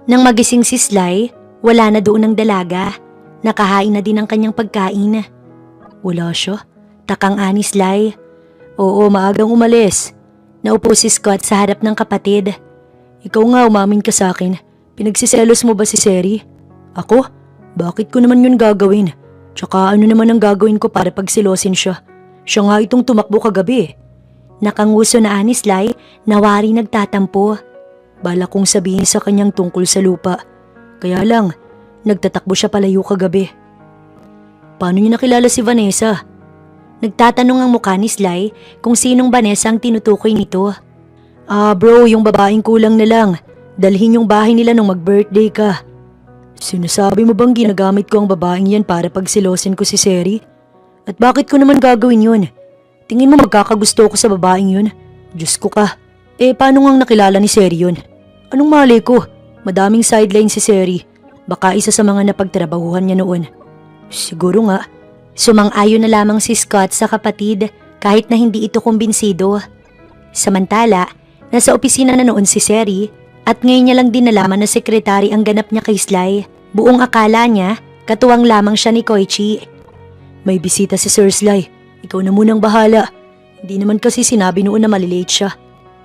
Nang magising si Sly, wala na doon ang dalaga. Nakahain na din ang kanyang pagkain. Wala siya? Takang ani Sly. Oo, maagang umalis. Naupo si Scott sa harap ng kapatid. Ikaw nga umamin ka sa akin. Pinagsiselos mo ba si Seri? Ako? Bakit ko naman yun gagawin? Tsaka ano naman ang gagawin ko para pagsilosin siya? Siya nga itong tumakbo kagabi. Nakanguso na ani Sly na wari nagtatampo. Bala kong sabihin sa kanyang tungkol sa lupa. Kaya lang, nagtatakbo siya palayo kagabi. Paano niya nakilala si Vanessa? Nagtatanong ang mukha ni Sly kung sinong Vanessa ang tinutukoy nito. Bro, yung babaeng kulang na lang. Dalhin yung bahay nila nung mag-birthday ka. Sinasabi mo bang ginagamit ko ang babaeng yan para pagsilosin ko si Seri? At bakit ko naman gagawin yun? Tingin mo magkakagusto ko sa babaeng yun? Diyos ko ka. Paano ngang nakilala ni Seri yun? Anong mali ko? Madaming sideline si Seri. Baka isa sa mga napagtrabahuhan niya noon. Siguro nga. Sumang-ayon na lamang si Scott sa kapatid kahit na hindi ito kumbinsido. Samantala, nasa opisina na noon si Seri at ngayon niya lang din nalaman na sekretary ang ganap niya kay Sly. Buong akala niya, katuwang lamang siya ni Koichi. May bisita si Sir Sly. Ikaw na munang bahala. Hindi naman kasi sinabi noon na malilate siya.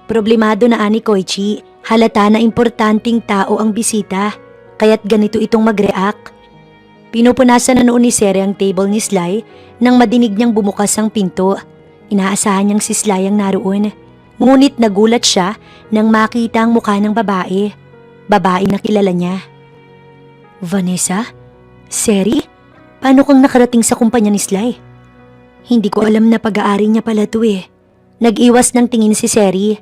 Problemado na ani Koichi. Halata na importanteng tao ang bisita. Kaya't ganito itong mag-react. Pinupunasan na noon ni Seri ang table ni Sly nang madinig niyang bumukas ang pinto. Inaasahan niyang si Sly ang naroon. Ngunit nagulat siya nang makita ang mukha ng babae. Babae na kilala niya. Vanessa? Seri? Paano kang nakarating sa kumpanya ni Sly? Hindi ko alam na pag-aari niya pala to Nag-iwas ng tingin si Seri.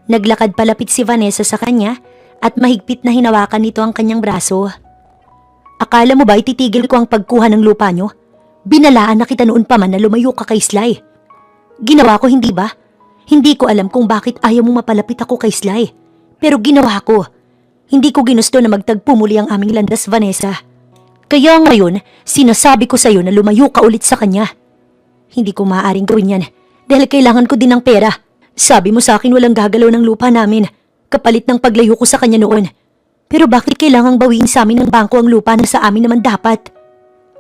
Naglakad palapit si Vanessa sa kanya at mahigpit na hinawakan nito ang kanyang braso. Akala mo ba ititigil ko ang pagkuha ng lupa niyo? Binalaan na kita noon pa man na lumayo ka kay Sly. Ginawa ko, hindi ba? Hindi ko alam kung bakit ayaw mong mapalapit ako kay Sly. Pero ginawa ko. Hindi ko ginusto na magtagpo muli ang aming landas, Vanessa. Kaya ngayon, sinasabi ko sa'yo na lumayo ka ulit sa kanya. Hindi ko maaaring gawin yan dahil kailangan ko din ng pera. Sabi mo sa akin walang gagalaw ng lupa namin, kapalit ng paglayo ko sa kanya noon. Pero bakit kailangang bawiin sa amin ng bangko ang lupa na sa amin naman dapat?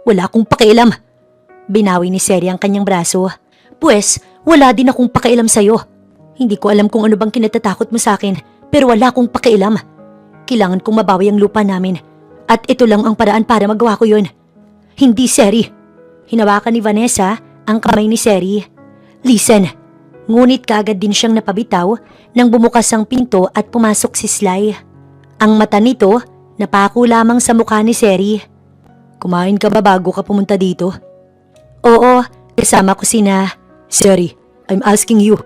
Wala akong pakialam. Binawi ni Seri ang kanyang braso. Pues, wala din akong pakialam sa'yo. Hindi ko alam kung ano bang kinatatakot mo sa akin, pero wala akong pakialam. Kailangan kong mabawi ang lupa namin. At ito lang ang paraan para magawa ko yun. Hindi, Seri. Hinawakan ni Vanessa ang kamay ni Seri. Listen. Ngunit kaagad din siyang napabitaw nang bumukas ang pinto at pumasok si Sly. Ang mata nito napako lamang sa mukha ni Seri. Kumain ka ba bago ka pumunta dito? Oo, kasama ko sina... Seri, I'm asking you.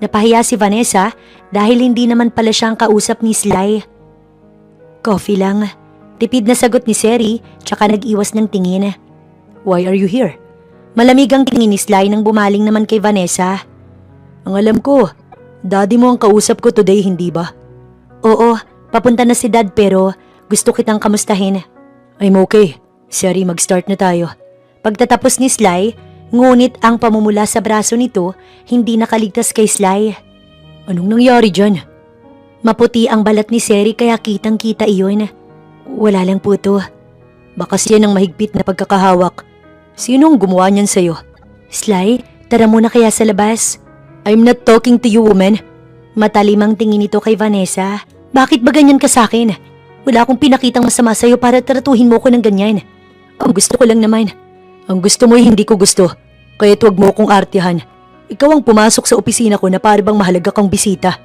Napahiya si Vanessa dahil hindi naman pala siyang kausap ni Sly. Coffee lang. Tipid na sagot ni Seri tsaka nag-iwas ng tingin. Why are you here? Malamig ang tingin ni Sly nang bumaling naman kay Vanessa. Ang alam ko, daddy mo ang kausap ko today, hindi ba? Oo, papunta na si dad pero gusto kitang kamustahin. I'm okay. Seri, mag-start na tayo. Pagtatapos ni Sly, ngunit ang pamumula sa braso nito hindi nakaligtas kay Sly. Anong nangyari dyan? Maputi ang balat ni Seri kaya kitang-kita iyon. Wala lang po to. Baka siya ng mahigpit na pagkakahawak. Sino ang gumawa niyan sa'yo? Sly, tara muna kaya sa labas. I'm not talking to you, woman. Matalimang tingin nito kay Vanessa. Bakit ba ganyan ka sa'kin? Wala akong pinakitang masama sa'yo para tratuhin mo ko ng ganyan. Ang gusto ko lang naman. Ang gusto mo ay hindi ko gusto. Kaya't huwag mo kong artihan. Ikaw ang pumasok sa opisina ko na parang mahalaga kang bisita.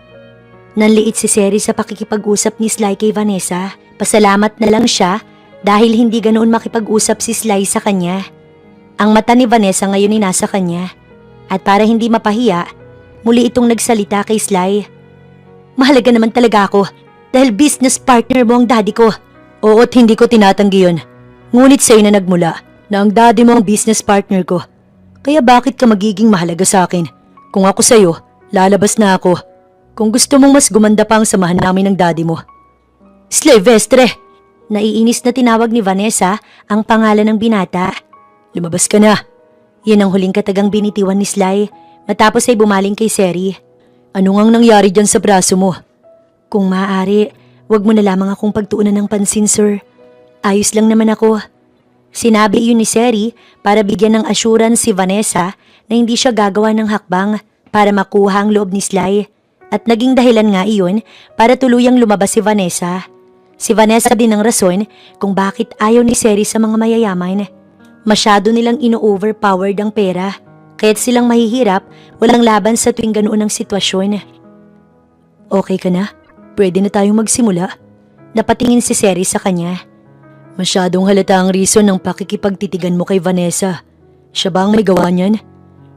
Nanliit si Seri sa pakikipag-usap ni Sly kay Vanessa. Pasalamat na lang siya dahil hindi ganoon makipag-usap si Sly sa kanya. Ang mata ni Vanessa ngayon ay nasa kanya. At para hindi mapahiya, muli itong nagsalita kay Sly. Mahalaga naman talaga ako dahil business partner mo ang daddy ko. Oo't hindi ko tinatanggi yun. Ngunit sa'yo na nagmula na ang daddy mo ang business partner ko. Kaya bakit ka magiging mahalaga sa akin? Kung ako sa'yo, lalabas na ako. Kung gusto mong mas gumanda pa ang samahan namin ng daddy mo. Sylvestre! Naiinis na tinawag ni Vanessa ang pangalan ng binata. Lumabas ka na. Yan ang huling katagang binitiwan ni Sly matapos ay bumaling kay Seri. Ano ngang nangyari dyan sa braso mo? Kung maaari, wag mo na lamang akong pagtuunan ng pansin, sir. Ayos lang naman ako. Sinabi iyon ni Seri para bigyan ng assurance si Vanessa na hindi siya gagawa ng hakbang para makuha ang loob ni Sly. At naging dahilan nga iyon para tuluyang lumabas si Vanessa. Si Vanessa din ang rason kung bakit ayaw ni Seri sa mga mayayaman. Masyado nilang ino-overpowered ang pera, kaya't silang mahihirap walang laban sa tuwing ganoon ang sitwasyon. Okay ka na? Pwede na tayong magsimula? Napatingin si Seri sa kanya. Masyadong halata ang reason ng pakikipagtitigan mo kay Vanessa. Siya ba ang may gawa niyan?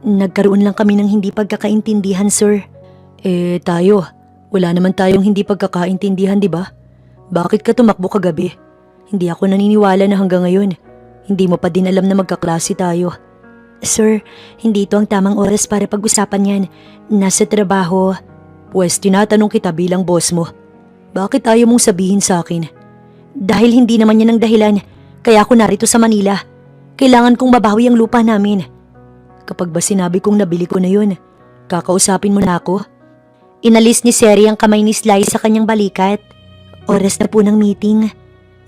Nagkaroon lang kami ng hindi pagkakaintindihan, sir. Tayo. Wala naman tayong hindi pagkakaintindihan, di ba? Bakit ka tumakbo kagabi? Hindi ako naniniwala na hanggang ngayon. Hindi mo pa din alam na magkaklase tayo. Sir, hindi ito ang tamang oras para pag-usapan yan. Nasa trabaho. Pwes, tinatanong kita bilang boss mo. Bakit ayaw mong sabihin sa akin? Dahil hindi naman yan ang dahilan. Kaya ako narito sa Manila. Kailangan kong mabawi ang lupa namin. Kapag ba sinabi kong nabili ko na yun, kakausapin mo na ako? Inalis ni Seri ang kamay ni Sly sa kanyang balikat. Oras na po ng meeting.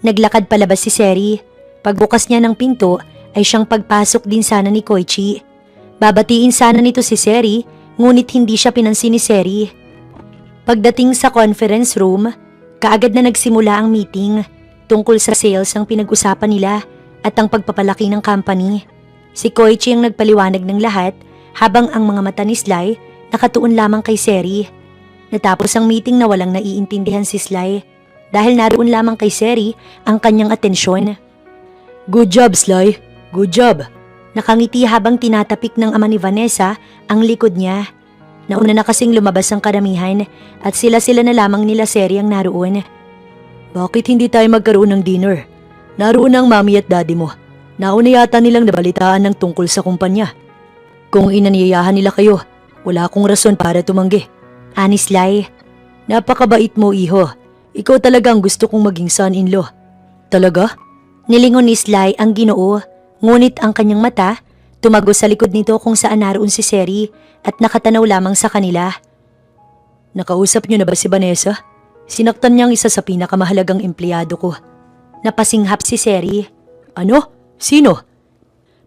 Naglakad palabas si Seri. Pagbukas niya ng pinto ay siyang pagpasok din sana ni Koichi. Babatiin sana nito si Seri, ngunit hindi siya pinansin ni Seri. Pagdating sa conference room, kaagad na nagsimula ang meeting tungkol sa sales ang pinag-usapan nila at ang pagpapalaki ng company. Si Koichi ang nagpaliwanag ng lahat habang ang mga mata ni Sly nakatuon lamang kay Seri. Natapos ang meeting na walang naiintindihan si Sly dahil naroon lamang kay Seri ang kanyang atensyon. Good job, Sly. Good job. Nakangiti habang tinatapik ng ama ni Vanessa ang likod niya. Nauna na kasing lumabas ang karamihan at sila-sila na lamang nila Seri ang naroon. Bakit hindi tayo magkaroon ng dinner? Naroon ang mami at daddy mo. Nauna yata nilang nabalitaan ng tungkol sa kumpanya. Kung inaniyayahan nila kayo, wala akong rason para tumanggi. Ani Sly. Napakabait mo, iho. Ikaw talagang gusto kong maging son-in-law. Talaga? Nilingon ni Sly ang Ginoo, ngunit ang kanyang mata tumago sa likod nito kung saan naroon si Seri at nakatanaw lamang sa kanila. Nakausap niyo na ba si Vanessa? Sinaktan niya ang isa sa pinakamahalagang empleyado ko. Napasinghap si Seri. Ano? Sino?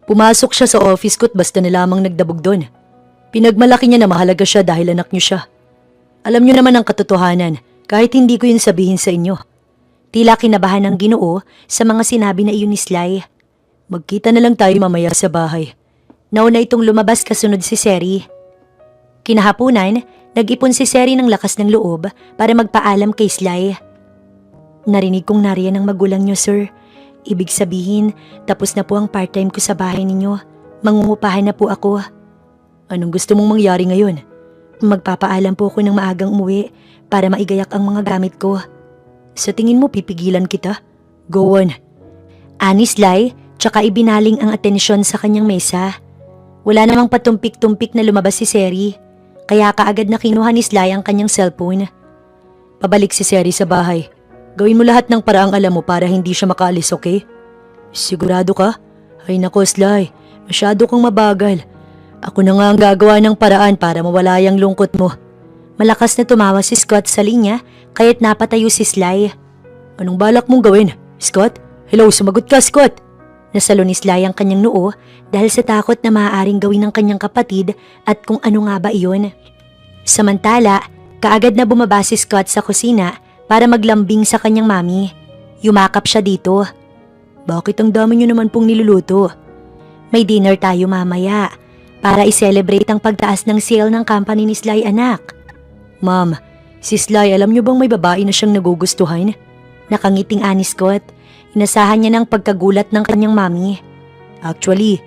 Pumasok siya sa office ko't basta na lamang nagdabog doon. Pinagmalaki niya na mahalaga siya dahil anak niyo siya. Alam niyo naman ang katotohanan kahit hindi ko yun sabihin sa inyo. Tila kinabahan ng Ginoo sa mga sinabi na iyon ni Sly. Magkita na lang tayo mamaya sa bahay. Nauna itong lumabas kasunod si Seri. Kinahapunan, nag-ipon si Seri ng lakas ng loob para magpaalam kay Sly. Narinig kong nariyan ang magulang niyo, sir. Ibig sabihin, tapos na po ang part-time ko sa bahay ninyo. Mangungupahan na po ako. Anong gusto mong mangyari ngayon? Magpapaalam po ako ng maagang umuwi para maigayak ang mga gamit ko. Sa tingin mo pipigilan kita? Go on. Ani Sly, tsaka ibinaling ang atensyon sa kanyang mesa. Wala namang patumpik-tumpik na lumabas si Seri, kaya kaagad na kinuha ni Sly ang kanyang cellphone. Pabalik si Seri sa bahay. Gawin mo lahat ng paraang alam mo para hindi siya makaalis, okay? Sigurado ka? Ay nako Sly, masyado kang mabagal. Ako na nga ang gagawa ng paraan para mawala yung lungkot mo. Malakas na tumawa si Scott sa linya kaya't napatayo si Sly. Anong balak mong gawin, Scott? Hello, sumagot ka, Scott! Nasalo ni Sly ang kanyang noo dahil sa takot na maaaring gawin ng kanyang kapatid at kung ano nga ba iyon. Samantala, kaagad na bumaba si Scott sa kusina para maglambing sa kanyang mami. Yumakap siya dito. Bakit ang dami niyo naman pong niluluto? May dinner tayo mamaya para i-celebrate ang pagtaas ng sale ng company ni Sly, anak. Ma'am, si Sly alam niyo bang may babae na siyang nagugustuhan? Nakangiting ani Scott. Inasahan niya ng pagkagulat ng kanyang mami. Actually,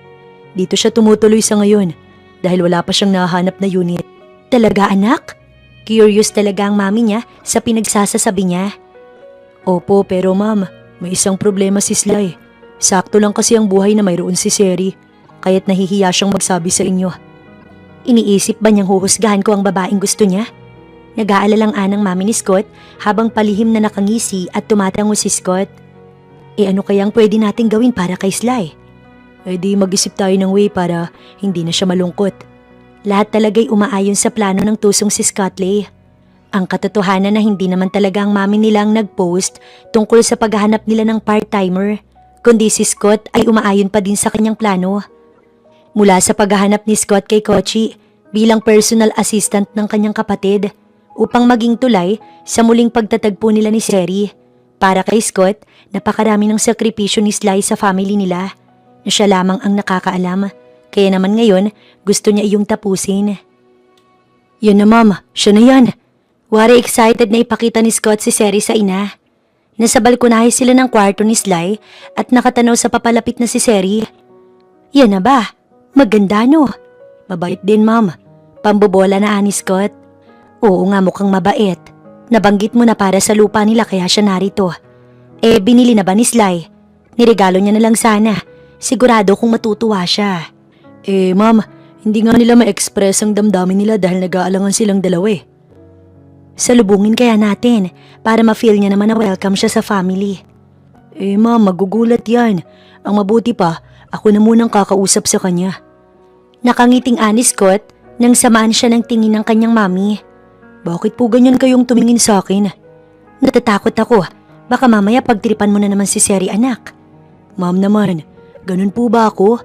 dito siya tumutuloy sa ngayon dahil wala pa siyang nahanap na unit. Talaga anak? Curious talaga ang mami niya sa pinagsasasabi niya. Opo, pero ma'am, may isang problema si Sly. Sakto lang kasi ang buhay na mayroon si Seri, kaya't nahihiya siyang magsabi sa inyo. Iniisip ba niyang huhusgahan ko ang babaeng gusto niya? Nag-aalalang anang mami ni Scott habang palihim na nakangisi at tumatango si Scott. Ano kayang pwede nating gawin para kay Sly? Di mag-isip tayo ng way para hindi na siya malungkot. Lahat talaga'y umaayon sa plano ng tusong si Scottley. Ang katotohanan na hindi naman talaga ang mami nilang nag-post tungkol sa paghahanap nila ng part-timer, kundi si Scott ay umaayon pa din sa kanyang plano. Mula sa paghahanap ni Scott kay Kochi bilang personal assistant ng kanyang kapatid upang maging tulay sa muling pagtatagpo nila ni Seri. Para kay Scott, napakarami ng sakripisyo ni Sly sa family nila na siya lamang ang nakakaalam. Kaya naman ngayon, gusto niya iyong tapusin. Yan na ma'am, siya na yan. Wari excited na ipakita ni Scott si Seri sa ina. Nasa balkonahe sila ng kwarto ni Sly at nakatanaw sa papalapit na si Seri. Yan na ba? Maganda no? Mabait din ma'am. Pambobola na ani Scott. Oo nga mukhang mabait. Nabanggit mo na para sa lupa nila kaya siya narito. Binili na ba ni Sly? Niregalo niya na lang sana. Sigurado kung matutuwa siya. Ma'am, hindi nga nila ma-express ang damdamin nila dahil nag-aalangan silang dalawa. Salubungin kaya natin para ma-feel niya naman na welcome siya sa family. Ma'am, magugulat yan. Ang mabuti pa, ako na munang kakausap sa kanya. Nakangiting ani Scott nang samaan siya ng tingin ng kanyang mami. Bakit po ganyan kayong tumingin sa akin? Natatakot ako. Baka mamaya pagtripan mo na naman si Seri, anak. Ma'am naman, ganun po ba ako?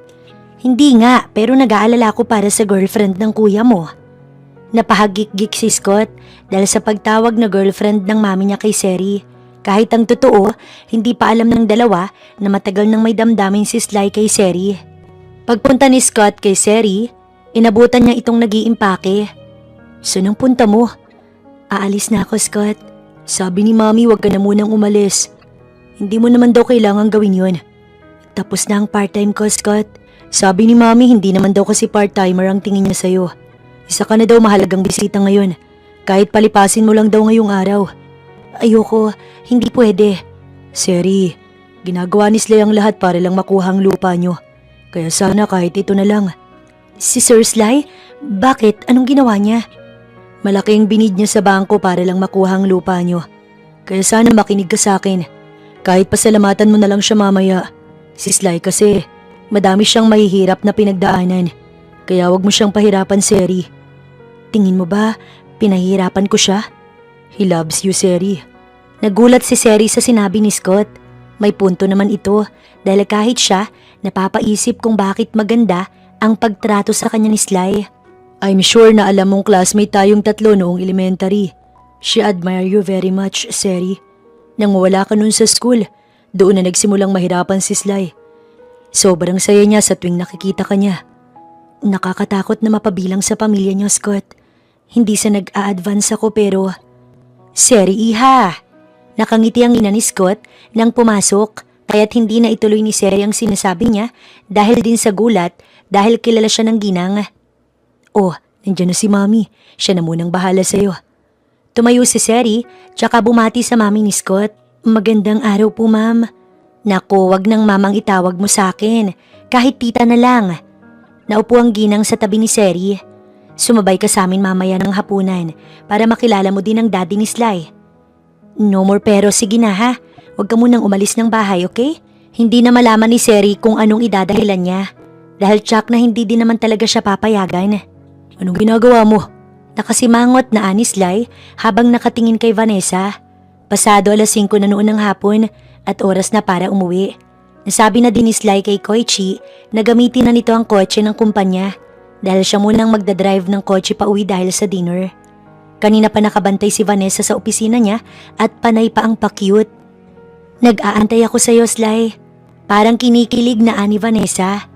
Hindi nga, pero nag-aalala ko para sa girlfriend ng kuya mo. Napahagik-gik si Scott dahil sa pagtawag na girlfriend ng mami niya kay Seri. Kahit ang totoo, hindi pa alam ng dalawa na matagal nang may damdamin si Sly kay Seri. Pagpunta ni Scott kay Seri, inabutan niya itong nag-iimpake. Saan ang punta mo? Aalis na ako, Scott. Sabi ni Mami wag ka na munang umalis. Hindi mo naman daw kailangang gawin yun. Tapos na ang part-time ko, Scott. Sabi ni Mami hindi naman daw kasi part-timer ang tingin niya sa'yo. Isa ka na daw mahalagang bisita ngayon. Kahit palipasin mo lang daw ngayong araw. Ayoko, hindi pwede. Seri, ginagawa ni Sly ang lahat para lang makuha ang lupa niyo. Kaya sana kahit ito na lang. Si Sir Sly? Bakit? Anong ginawa niya? Malaking binid niya sa bangko para lang makuha ang lupa niyo. Kaya sana makinig ka sa akin. Kahit pasalamatan mo na lang siya mamaya. Si Sly kasi, madami siyang mahihirap na pinagdaanan. Kaya wag mo siyang pahirapan, Seri. Tingin mo ba, pinahihirapan ko siya? He loves you, Seri. Nagulat si Seri sa sinabi ni Scott. May punto naman ito dahil kahit siya, napapaisip kung bakit maganda ang pagtrato sa kanya ni Sly. I'm sure na alam mong classmate tayong tatlo noong elementary. She admire you very much, Seri. Nang wala ka nun sa school, doon na nagsimulang mahirapan si Sly. Sobrang saya niya sa tuwing nakikita ka niya. Nakakatakot na mapabilang sa pamilya niyo, Scott. Hindi sa nag-a-advance ako pero... Seri, iha! Nakangiti ang ina ni Scott nang pumasok, kaya't hindi na ituloy ni Seri ang sinasabi niya dahil din sa gulat dahil kilala siya ng ginang. Oh, nandiyan na si Mami. Siya na munang bahala sa'yo. Tumayo si Seri, tsaka bumati sa Mami ni Scott. Magandang araw po, Ma'am. Naku, wag nang mamang itawag mo sa akin. Kahit tita na lang. Naupo ang ginang sa tabi ni Seri. Sumabay ka sa amin mamaya ng hapunan para makilala mo din ang daddy ni Sly. No more pero sige na ha. Huwag ka munang umalis ng bahay, okay? Hindi na malaman ni Seri kung anong idadahilan niya. Dahil tsak na hindi din naman talaga siya papayagan. Anong ginagawa mo? Nakasimangot na ani Sly habang nakatingin kay Vanessa. Pasado 5:00 na noon ng hapon at oras na para umuwi. Nasabi na din ni Sly kay Koichi na gamitin na nito ang kotse ng kumpanya dahil siya munang magdadrive ng kotse pa uwi dahil sa dinner. Kanina pa nakabantay si Vanessa sa opisina niya at panay pa ang pa-cute. Nag-aantay ako sa'yo, Sly. Parang kinikilig na ani Vanessa.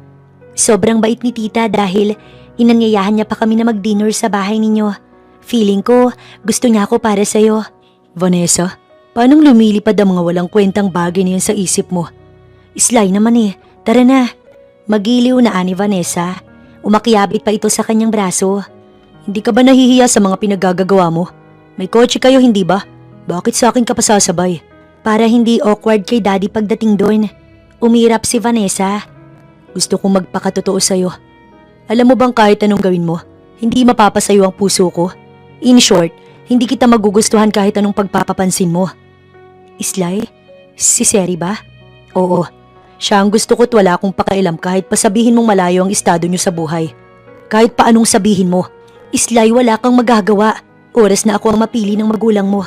Sobrang bait ni tita dahil inanyayahan niya pa kami na mag-dinner sa bahay ninyo. Feeling ko, gusto niya ako para sa'yo. Vanessa, paanong lumilipad ang mga walang kwentang bagay na yan sa isip mo? Sly naman eh, tara na. Magiliw na ani Vanessa. Umakyabit pa ito sa kanyang braso. Hindi ka ba nahihiya sa mga pinagagagawa mo? May kotse kayo, hindi ba? Bakit sa akin ka pa sasabay? Para hindi awkward kay daddy pagdating doon. Umirap si Vanessa. Gusto kong magpakatotoo sa'yo. Alam mo bang kahit anong gawin mo, hindi mapapasayo ang puso ko? In short, hindi kita magugustuhan kahit anong pagpapapansin mo. Sly? Si Seri ba? Oo. Siya ang gusto ko't wala akong pakailam kahit pasabihin mong malayo ang estado niyo sa buhay. Kahit paanong sabihin mo. Sly, wala kang magagawa. Oras na ako ang mapili ng magulang mo.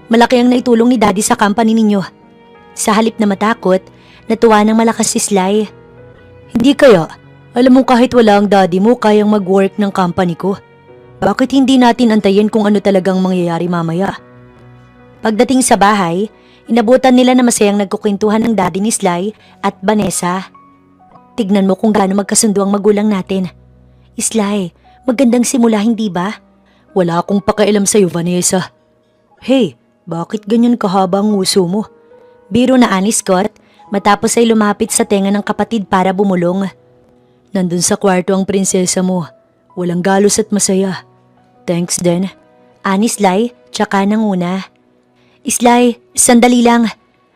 Malaki ang naitulong ni daddy sa company ninyo. Sa halip na matakot, natuwa ng malakas si Sly. Hindi kaya? Alam mo kahit wala ang daddy mo, kayang mag-work ng company ko. Bakit hindi natin antayin kung ano talagang mangyayari mamaya? Pagdating sa bahay, inabutan nila na masayang nagkukwentuhan ng daddy ni Sly at Vanessa. Tignan mo kung gaano magkasundo ang magulang natin. Sly, magandang simula hindi ba? Wala akong pakialam sa'yo, Vanessa. Hey, bakit ganyan kahaba ang uso mo? Biro na ani Scott matapos ay lumapit sa tenga ng kapatid para bumulong. Nandun sa kwarto ang prinsesa mo. Walang galos at masaya. Thanks din. Ani Sly, tsaka nanguna. Sly, sandali lang.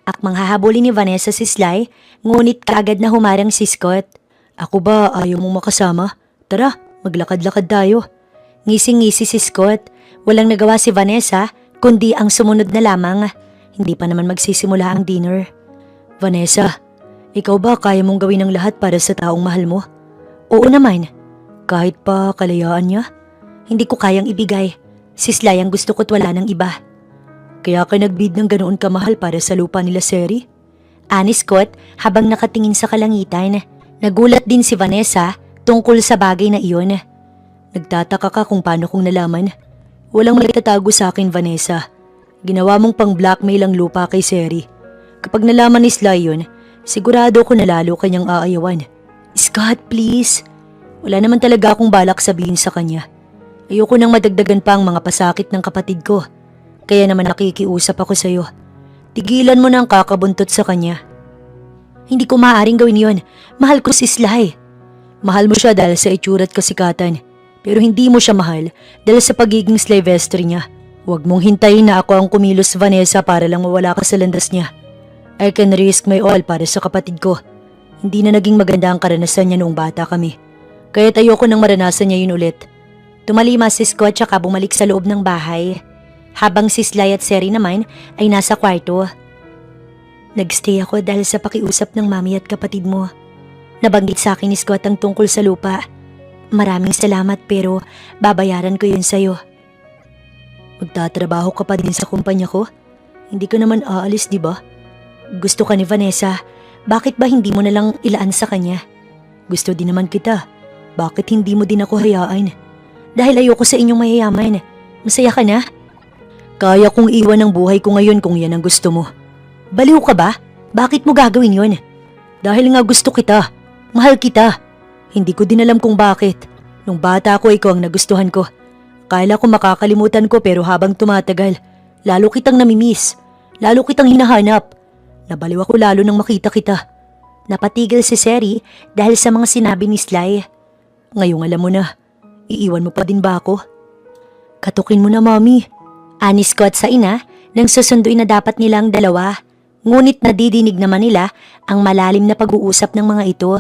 Akmang hahabulin ni Vanessa si Sly, ngunit kaagad na humarang si Scott. Ako ba ayaw mong makasama? Tara, maglakad-lakad tayo. Ngising-ngisi si Scott. Walang nagawa si Vanessa, kundi ang sumunod na lamang. Hindi pa naman magsisimula ang dinner. Vanessa, ikaw ba kaya mong gawin ang lahat para sa taong mahal mo? Oo naman. Kahit pa kalayaan niya? Hindi ko kayang ibigay. Si Sly ang gusto ko't wala ng iba. Kaya ka nagbid ng ganoon kamahal para sa lupa nila Seri? Ani Scott habang nakatingin sa kalangitan. Nagulat din si Vanessa tungkol sa bagay na iyon. Nagtataka ka kung paano kong nalaman. Walang maitatago sa akin, Vanessa. Ginawa mong pang-blackmail ang lupa kay Seri. Kapag nalaman ni Sly yun, sigurado ko na lalo kanyang aayawan. Scott, please. Wala naman talaga akong balak sabihin sa kanya. Ayoko nang madagdagan pa ang mga pasakit ng kapatid ko. Kaya naman nakikiusap ako sa'yo. Tigilan mo na ang kakabuntot sa kanya. Hindi ko maaaring gawin yon. Mahal ko si Sly. Mahal mo siya dahil sa itsura at kasikatan. Pero hindi mo siya mahal dahil sa pagiging Slyvester niya. Huwag mong hintayin na ako ang kumilos, Vanessa, para lang mawala ka sa landas niya. I can risk my all para sa kapatid ko. Hindi na naging maganda ang karanasan niya noong bata kami. Kaya't ayoko nang maranasan niya yun ulit. Tumalima si Scott tsaka bumalik sa loob ng bahay. Habang si Sly at Seri naman ay nasa kwarto. Nagstay ako dahil sa pakiusap ng mami at kapatid mo. Nabanggit sa akin ni Scott ang tungkol sa lupa. Maraming salamat pero babayaran ko yun sa'yo. Magtatrabaho ka pa din sa kumpanya ko? Hindi ka naman aalis, di ba? Gusto ka ni Vanessa. Bakit ba hindi mo nalang ilaan sa kanya? Gusto din naman kita. Bakit hindi mo din ako hayaan? Dahil ayoko sa inyong mayayaman. Masaya ka na? Kaya kong iwan ang buhay ko ngayon kung yan ang gusto mo. Baliw ka ba? Bakit mo gagawin yun? Dahil nga gusto kita. Mahal kita. Hindi ko din alam kung bakit. Nung bata ako, ikaw ang nagustuhan ko. Kala ko makakalimutan ko pero habang tumatagal, lalo kitang namimiss. Lalo kitang hinahanap. Nabaliw ako lalo nang makita kita. Napatigil si Seri dahil sa mga sinabi ni Sly. Ngayong alam mo na, iiwan mo pa din ba ako? Katukin mo na, Mami. Ani Scott sa ina nang susunduin na dapat nilang dalawa. Ngunit nadidinig naman nila ang malalim na pag-uusap ng mga ito.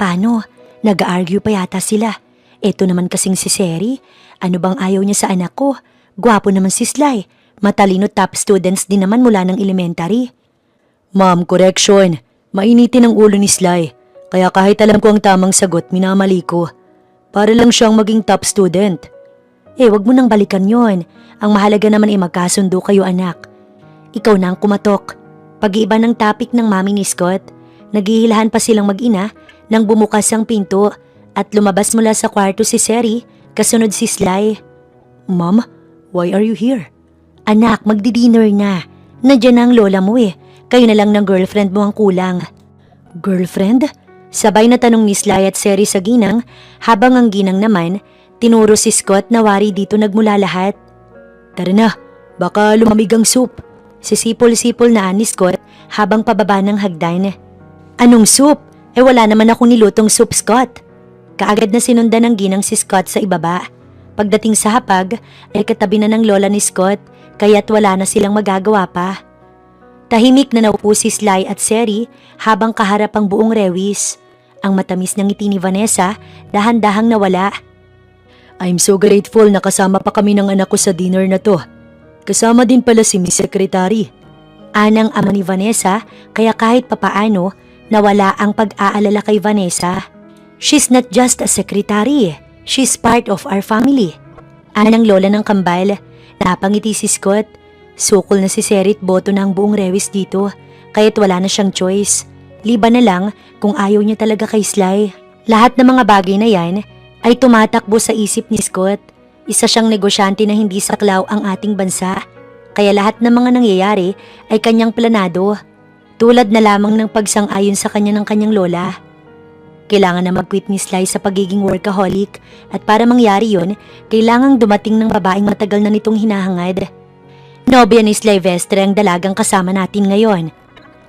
Paano? Nag-argue pa yata sila. Eto naman kasing si Seri. Ano bang ayaw niya sa anak ko? Gwapo naman si Sly. Matalino top students din naman mula ng elementary. Ma'am, correction. Mainitin ang ulo ni Sly. Kaya kahit alam ko ang tamang sagot, minamali ko. Para lang siyang maging top student. Wag mo nang balikan yon. Ang mahalaga naman ay magkasundo kayo, anak. Ikaw na ang kumatok. Pag-iiba ng topic ng mami ni Scott, naghihilahan pa silang mag-ina nang bumukas ang pinto at lumabas mula sa kwarto si Seri, kasunod si Sly. Mom, why are you here? Anak, magdi-dinner na. Nandiyan na ang lola mo Kayo na lang ng girlfriend mo ang kulang. Girlfriend? Sabay na tanong ni Sly at Seri sa ginang habang ang ginang naman, tinuro si Scott na wari dito nagmula lahat. Tara na, baka lumamig ang soup. Sisipol-sipol na ni Scott habang pababa ng hagdan. Anong soup? Wala naman akong nilutong soup, Scott. Kaagad na sinundan ng ginang si Scott sa ibaba. Pagdating sa hapag ay katabi na ng lola ni Scott kaya't wala na silang magagawa pa. Tahimik na naupo si Sly at Seri habang kaharap ang buong rewis. Ang matamis ng ngiti ni Vanessa dahan-dahang nawala. I'm so grateful na kasama pa kami ng anak ko sa dinner na to. Kasama din pala si Miss Secretary. Anang ama ni Vanessa kaya kahit papaano nawala ang pag-aalala kay Vanessa. She's not just a secretary. She's part of our family. Anang lola ng kambal. Napangiti si Scott. Sukol na si Serit boto na ang buong rewis dito. Kaya't wala na siyang choice. Liban na lang kung ayaw niya talaga kay Sly. Lahat ng mga bagay na yan ay tumatakbo sa isip ni Scott. Isa siyang negosyante na hindi saklaw ang ating bansa. Kaya lahat ng mga nangyayari ay kanyang planado. Tulad na lamang ng pagsang-ayon sa kanya ng kanyang lola. Kailangan na mag-quit ni Sly sa pagiging workaholic at para mangyari yon, kailangang dumating ng babaeng matagal na nitong hinahangad. Nobya ni Sylvestre ang dalagang kasama natin ngayon.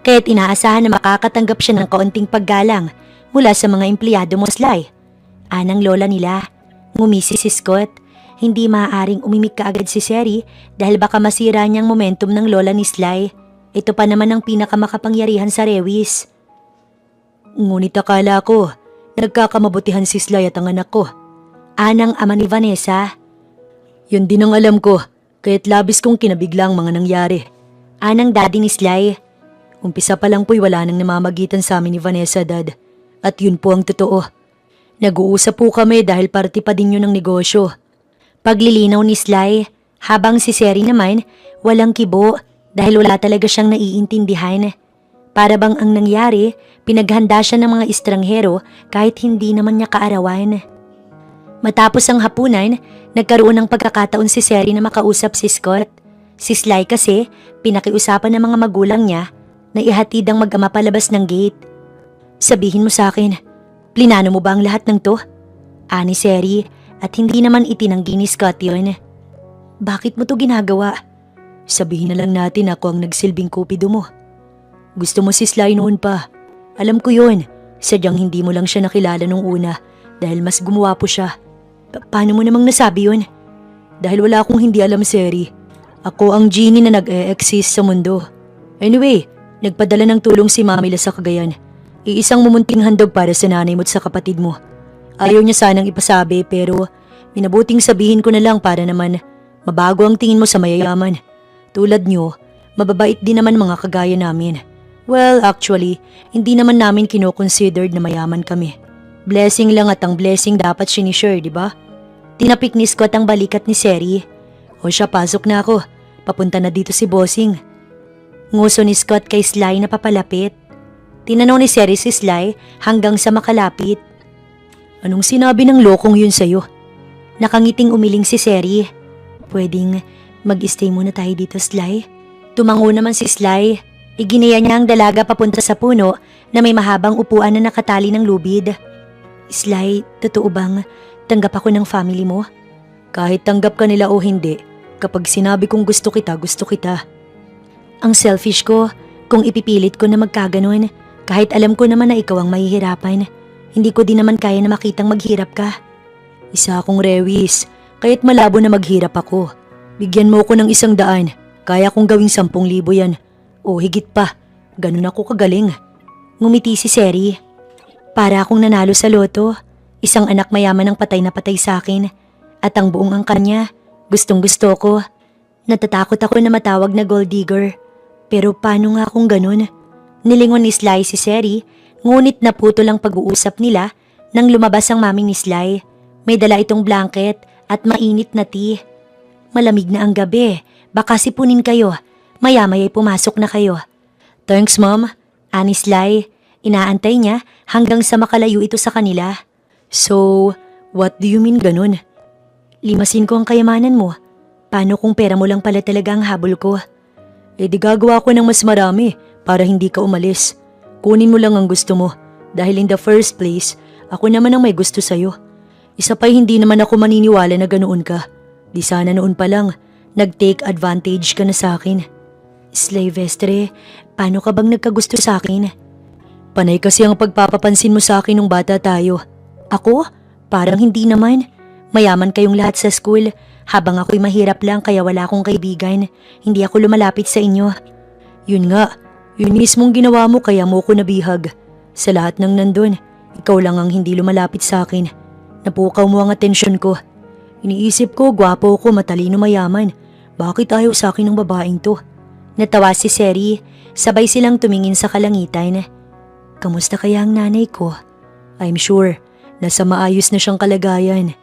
Kaya't inaasahan na makakatanggap siya ng kaunting paggalang mula sa mga empleyado mo, Sly. Anang lola nila. Ngumisi si Scott. Hindi maaaring umimik kaagad si Seri dahil baka masira niyang momentum ng lola ni Sly. Ito pa naman ang pinakamakapangyarihan sa rewis. Ngunit akala ko, nagkakamabutihan si Sly at ang anak ko. Anang ama ni Vanessa. Yun din ang alam ko, kaya't labis kong kinabigla ang mga nangyari. Anang daddy ni Sly. Umpisa pa lang po'y wala nang namamagitan sa amin ni Vanessa, Dad. At yun po ang totoo. Nag-uusap po kami dahil parte pa din yun ng negosyo. Paglilinaw ni Sly, habang si Seri naman, walang kibo dahil wala talaga siyang naiintindihan. Para bang ang nangyari, pinaghanda siya ng mga estranghero kahit hindi naman niya kaarawan. Matapos ang hapunan, nagkaroon ng pagkakataon si Seri na makausap si Scott. Si Sly kasi, pinakiusapan ng mga magulang niya na ihatid ang mag-ama palabas ng gate. Sabihin mo sa akin, plinano mo ba ang lahat ng to? Ani Seri, at hindi naman itinanggi ni Scott yun. Bakit mo to ginagawa? Sabihin na lang natin ako ang nagsilbing kupido mo. Gusto mo si Sly noon pa. Alam ko yun. Sadyang hindi mo lang siya nakilala nung una dahil mas gumawa po siya. Paano mo namang nasabi yun? Dahil wala akong hindi alam, Seri. Ako ang genie na nag-e-exist sa mundo. Anyway, nagpadala ng tulong si Mamila sa Cagayan. Iisang mumunting handog para sa nanay mo at sa kapatid mo. Ayaw niya sanang ipasabi pero minabuting sabihin ko na lang para naman mabago ang tingin mo sa mayayaman. Tulad niyo, mababait din naman mga kagaya namin. Well, actually, hindi naman namin kino-considered na mayaman kami. Blessing lang at ang blessing dapat sinishare, di ba? Tinapik ni Scott ang balikat ni Seri. O siya, pasok na ako. Papunta na dito si Bossing. Nguso ni Scott kay Sly na papalapit. Tinanong ni Seri si Sly hanggang sa makalapit. Anong sinabi ng lokong yun sa'yo? Nakangiting umiling si Seri. Pwedeng mag-stay muna tayo dito, Sly? Tumango naman si Sly. Iginaya niya ang dalaga papunta sa puno na may mahabang upuan na nakatali ng lubid. Sly, totoo bang tanggap ako ng family mo? Kahit tanggap ka nila o hindi, kapag sinabi kong gusto kita, gusto kita. Ang selfish ko kung ipipilit ko na magkaganon kahit alam ko naman na ikaw ang mahihirapan. Hindi ko din naman kaya na makitang maghirap ka. Isa akong rewis, kaya't malabo na maghirap ako. Bigyan mo ko ng 100, kaya kong gawing 10,000 yan. O higit pa, ganun ako kagaling. Ngumiti si Seri. Para akong nanalo sa loto, isang anak mayaman ang patay na patay sa akin. At ang buong angkan niya, gustong gusto ko. Natatakot ako na matawag na gold digger. Pero paano nga kung ganun? Nilingon ni Sly si Seri, ngunit naputo lang pag-uusap nila nang lumabas ang mami ni Sly. May dala itong blanket at mainit na tea. Malamig na ang gabi, baka sipunin kayo. Maya-maya'y pumasok na kayo. Thanks mom, ani Sly. Inaantay niya hanggang sa makalayo ito sa kanila. So, what do you mean ganun? Limasin ko ang kayamanan mo. Paano kung pera mo lang pala talaga ang habol ko? Eh di gagawa ko ng mas marami para hindi ka umalis. Kunin mo lang ang gusto mo dahil in the first place, ako naman ang may gusto sa'yo. Isa pa'y hindi naman ako maniniwala na ganoon ka. Di sana noon pa lang, nag-take advantage ka na sa akin. Sylvestre, paano ka bang nagkagusto sa akin? Panay kasi ang pagpapapansin mo sa akin nung bata tayo. Ako? Parang hindi naman. Mayaman kayong lahat sa school. Habang ako'y mahirap lang kaya wala akong kaibigan, hindi ako lumalapit sa inyo. Yun nga, yun mismong ginawa mo kaya mo ko nabihag. Sa lahat ng nandun, ikaw lang ang hindi lumalapit sa akin. Napukaw mo ang atensyon ko. Iniisip ko, gwapo ko, matalino, mayaman. Bakit ayaw sa akin ng babaeng to? Natawa si Seri, sabay silang tumingin sa kalangitan. Kamusta kaya ang nanay ko? I'm sure, nasa maayos na siyang kalagayan.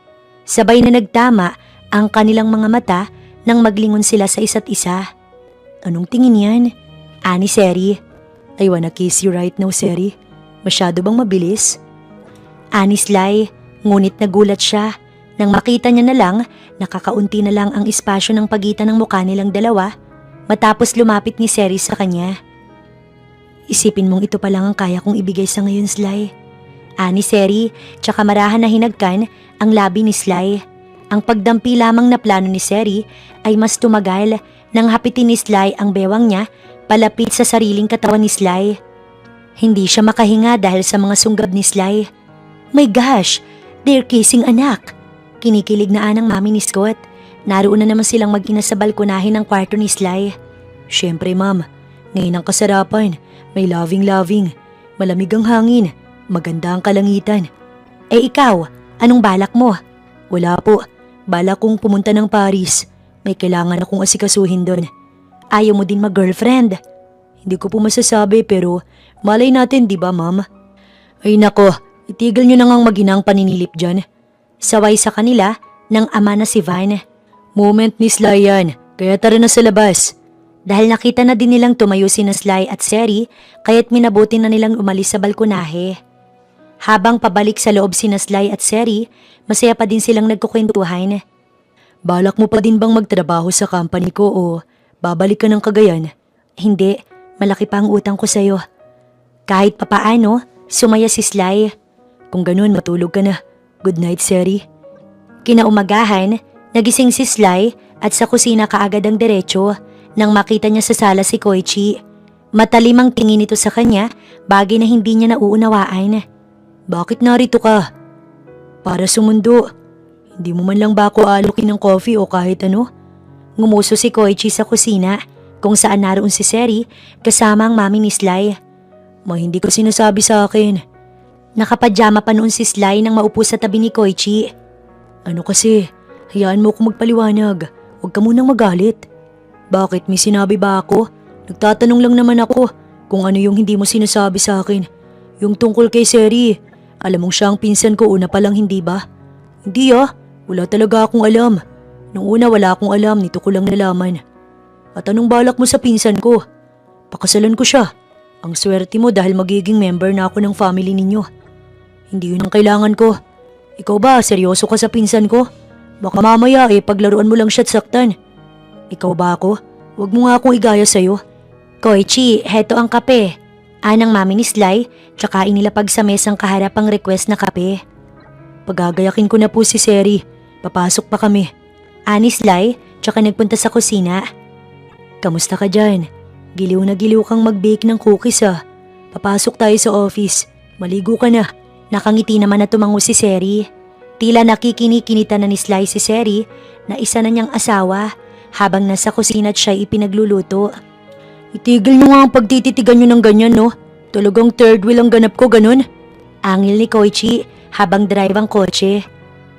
Sabay na nagtama ang kanilang mga mata nang maglingon sila sa isa't isa. Anong tingin yan? Ani Seri. I wanna kiss you right now, Seri. Masyado bang mabilis? Ani Sly, ngunit nagulat siya nang makita niya na lang nakakaunti na lang ang espasyo ng pagitan ng mukha nilang dalawa matapos lumapit ni Seri sa kanya. Isipin mong ito pa lang ang kaya kong ibigay sa ngayon, Sly. Ani Seri, tsaka marahan na hinagkan ang labi ni Sly. Ang pagdampi lamang na plano ni Seri ay mas tumagal nang hapitin ni Sly ang bewang niya palapit sa sariling katawan ni Sly. Hindi siya makahinga dahil sa mga sunggab ni Sly. My gosh, they're kissing anak. Kinikilig na anang mami ni Scott. Naroon na naman silang mag-ina sa balkonahin ng kwarto ni Sly. Siyempre ma'am, ngayon ang kasarapan. May loving-loving. Malamig ang hangin. Maganda ang kalangitan. Eh ikaw, anong balak mo? Wala po. Balak kong pumunta ng Paris. May kailangan akong asikasuhin doon. Ayaw mo din mag-girlfriend? Hindi ko po masasabi pero malay natin di ba ma'am? Ay nako, itigil nyo na ngang mag-inang paninilip dyan. Saway sa kanila ng ama na si Van. Moment ni Sly yan, kaya tara na sa labas. Dahil nakita na din nilang tumayo sina Sly at Seri, kaya't minabuti na nilang umalis sa balkonahe. Habang pabalik sa loob sina Sly at Seri, masaya pa din silang nagkukwentuhan. Balak mo pa din bang magtrabaho sa company ko o babalik ka ng Cagayan? Hindi, malaki pa ang utang ko sa'yo. Kahit papaano, sumaya si Sly. Kung ganun, matulog ka na. Good night, Seri. Kinaumagahan, nagising si Sly at sa kusina kaagad ang diretso nang makita niya sa sala si Koichi. Matalim ang tingin nito sa kanya, bagay na hindi niya nauunawaan. Bakit narito ka? Para sumundo. Hindi mo man lang ba ako alukin ng coffee o kahit ano? Ngumuso si Koichi sa kusina kung saan naroon si Seri kasama ang mami ni Sly. Hindi ko sinasabi sa akin. Nakapadyama pa noon si Sly nang maupo sa tabi ni Koichi. Ano kasi, hayaan mo akong magpaliwanag. Huwag ka munang magalit. Bakit, may sinabi ba ako? Nagtatanong lang naman ako kung ano yung hindi mo sinasabi sa akin. Yung tungkol kay Seri. Alam mong siya ang pinsan ko una pa lang, hindi ba? Hindi wala talaga akong alam. Nung una wala akong alam, nito ko lang nalaman. At anong balak mo sa pinsan ko? Pakasalan ko siya. Ang swerte mo dahil magiging member na ako ng family ninyo. Hindi yun ang kailangan ko. Ikaw ba, seryoso ka sa pinsan ko? Baka mamaya paglaruan mo lang siya at saktan. Ikaw ba ako? Huwag mo nga akong igaya sa'yo. Koichi, heto ang kape. Anang mami ni Sly, tsaka inilapag sa mesang kaharap ang request na kape. Pagagayakin ko na po si Seri. Papasok pa kami. ani Sly, tsaka nagpunta sa kusina. Kamusta ka dyan? Giliw na giliw kang mag-bake ng cookies Papasok tayo sa office. Maligo ka na. Nakangiti naman na tumango si Seri. Tila nakikinikinita na ni Sly si Seri na isa na niyang asawa habang nasa kusina at siya'y ipinagluluto. Itigil niyo nga ang pagtititigan niyo ng ganyan no? Talagang third wheel ang ganap ko ganun? Angil ni Koichi habang drive ang kotse.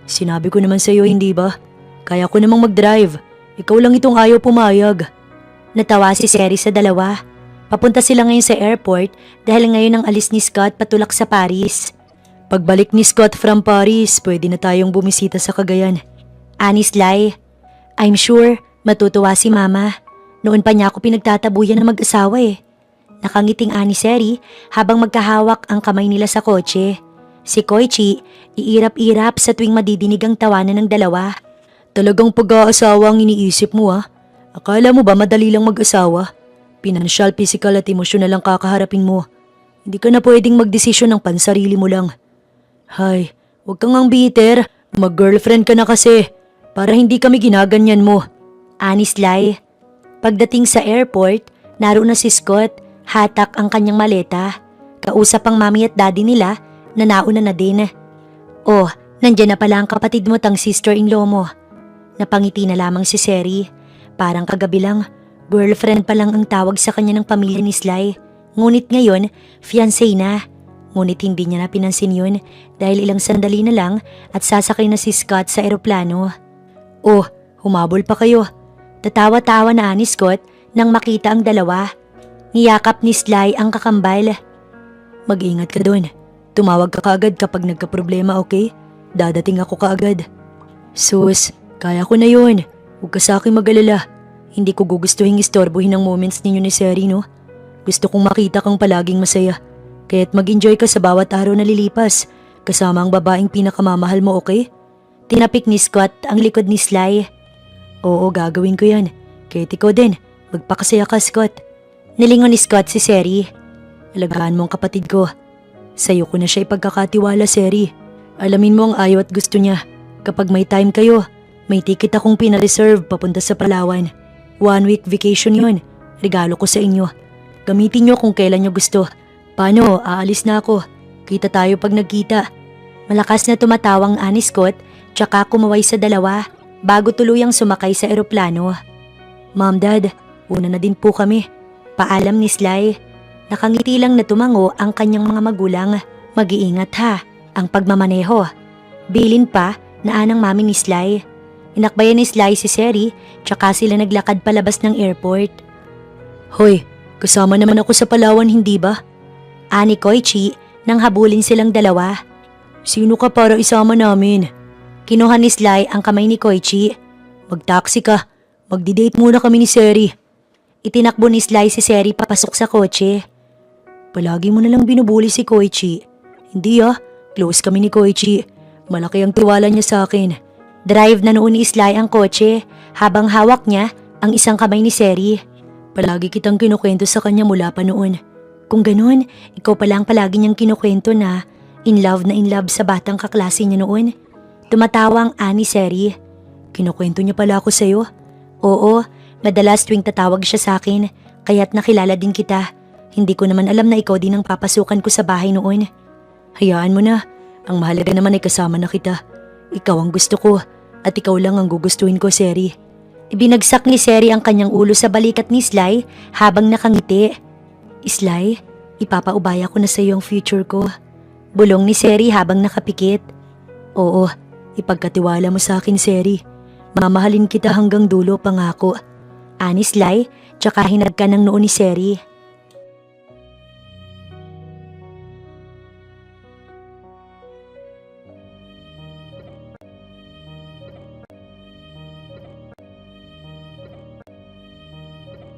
Sinabi ko naman sa'yo hindi ba? Kaya ko namang mag-drive. Ikaw lang itong ayaw pumayag. Natawa si Seri sa dalawa. Papunta sila ngayon sa airport dahil ngayon ang alis ni Scott patulak sa Paris. Pagbalik ni Scott from Paris, pwede na tayong bumisita sa Cagayan. Ani Sly, I'm sure matutuwa si Mama. Noon pa niya ako pinagtatabuyan na mag-asawa Nakangiting ani Seri habang magkahawak ang kamay nila sa kotse. Si Koichi, iirap-irap sa tuwing madidinig ang tawanan ng dalawa. Talagang pag-aasawa ang iniisip mo Akala mo ba madali lang mag-asawa? Pinansyal, physical at emosyonal lang kakaharapin mo. Hindi ka na pwedeng magdesisyon ng pansarili mo lang. Hay, huwag kang ang bitter. Mag-girlfriend ka na kasi. Para hindi kami ginaganyan mo. Ani Sly. Pagdating sa airport, naroon na si Scott. Hatak ang kanyang maleta. Kausap ang mami at daddy nila na nauna na din. Oh, nandyan na pala ang kapatid mo tang sister-in-law mo. Napangiti na lamang si Seri. Parang kagabi lang, girlfriend pa lang ang tawag sa kanya ng pamilya ni Sly. Ngunit ngayon, fiancé na. Ngunit hindi niya na pinansin yun dahil ilang sandali na lang at sasakay na si Scott sa eroplano. Oh, humabol pa kayo. Tatawa-tawa na ni Scott nang makita ang dalawa. Niyakap ni Sly ang kakambal. Mag-ingat ka doon. Tumawag ka kaagad kapag nagka-problema, okay? Dadating ako kaagad. Sus, kaya ko na yun. Huwag ka sa akin mag-alala. Hindi ko gugustuhin istorbohin ang moments ninyo ni Seri, no? Gusto kong makita kang palaging masaya. Kaya't mag-enjoy ka sa bawat araw na lilipas kasama ang babaeng pinakamamahal mo, okay? Tinapik ni Scott ang likod ni Sly. Oo, gagawin ko yan. Kaya't ikaw din. Magpakasaya ka, Scott. Nilingon ni Scott si Seri. Alagaan mo ang kapatid ko. Sa'yo ko na siya ipagkakatiwala, Seri. Alamin mo ang ayaw at gusto niya. Kapag may time kayo, may ticket akong pina-reserve papunta sa Palawan. 1 week vacation yun. Regalo ko sa inyo. Gamitin nyo kung kailan nyo gusto. Paano, aalis na ako. Kita tayo pag nagkita. Malakas na tumatawang ani Scott tsaka kumaway sa dalawa bago tuluyang sumakay sa eroplano. Mom, Dad, una na din po kami. Paalam ni Sly. Nakangiti lang na tumango ang kanyang mga magulang. Mag-iingat ha, ang pagmamaneho. Bilin pa na anang mami ni Sly. Inakbayan ni Sly si Seri tsaka sila naglakad palabas ng airport. Hoy, kasama naman ako sa Palawan, hindi ba? Ani Koichi nang habulin silang dalawa. Sino ka para isama namin? Kinuha ni Sly ang kamay ni Koichi. Mag-taxi ka. Magdi-date muna kami ni Seri. Itinakbo ni Sly si Seri papasok sa kotse. Palagi mo nalang binubuli si Koichi. Hindi close kami ni Koichi. Malaki ang tiwala niya sa akin. Drive na noon ni Sly ang kotse habang hawak niya ang isang kamay ni Seri. Palagi kitang kinukwento sa kanya mula pa noon. Kung ganun, ikaw pala ang palagi niyang kinukwento na in love sa batang kaklase niya noon. Tumatawa ang ani Seri. Kinukwento niya pala ako sa'yo? Oo, madalas tuwing tatawag siya sa akin kaya't nakilala din kita. Hindi ko naman alam na ikaw din ang papasukan ko sa bahay noon. Hayaan mo na, ang mahalaga naman ay kasama na kita. Ikaw ang gusto ko. At ikaw lang ang gugustuhin ko, Seri. Ibinagsak ni Seri ang kanyang ulo sa balikat ni Sly habang nakangiti. Sly, ipapaubaya ko na sa iyo ang future ko. Bulong ni Seri habang nakapikit. Oo, ipagkatiwala mo sa akin, Seri. Mamahalin kita hanggang dulo, pangako. Ani Sly, tsaka hinagka ng noo ni Seri.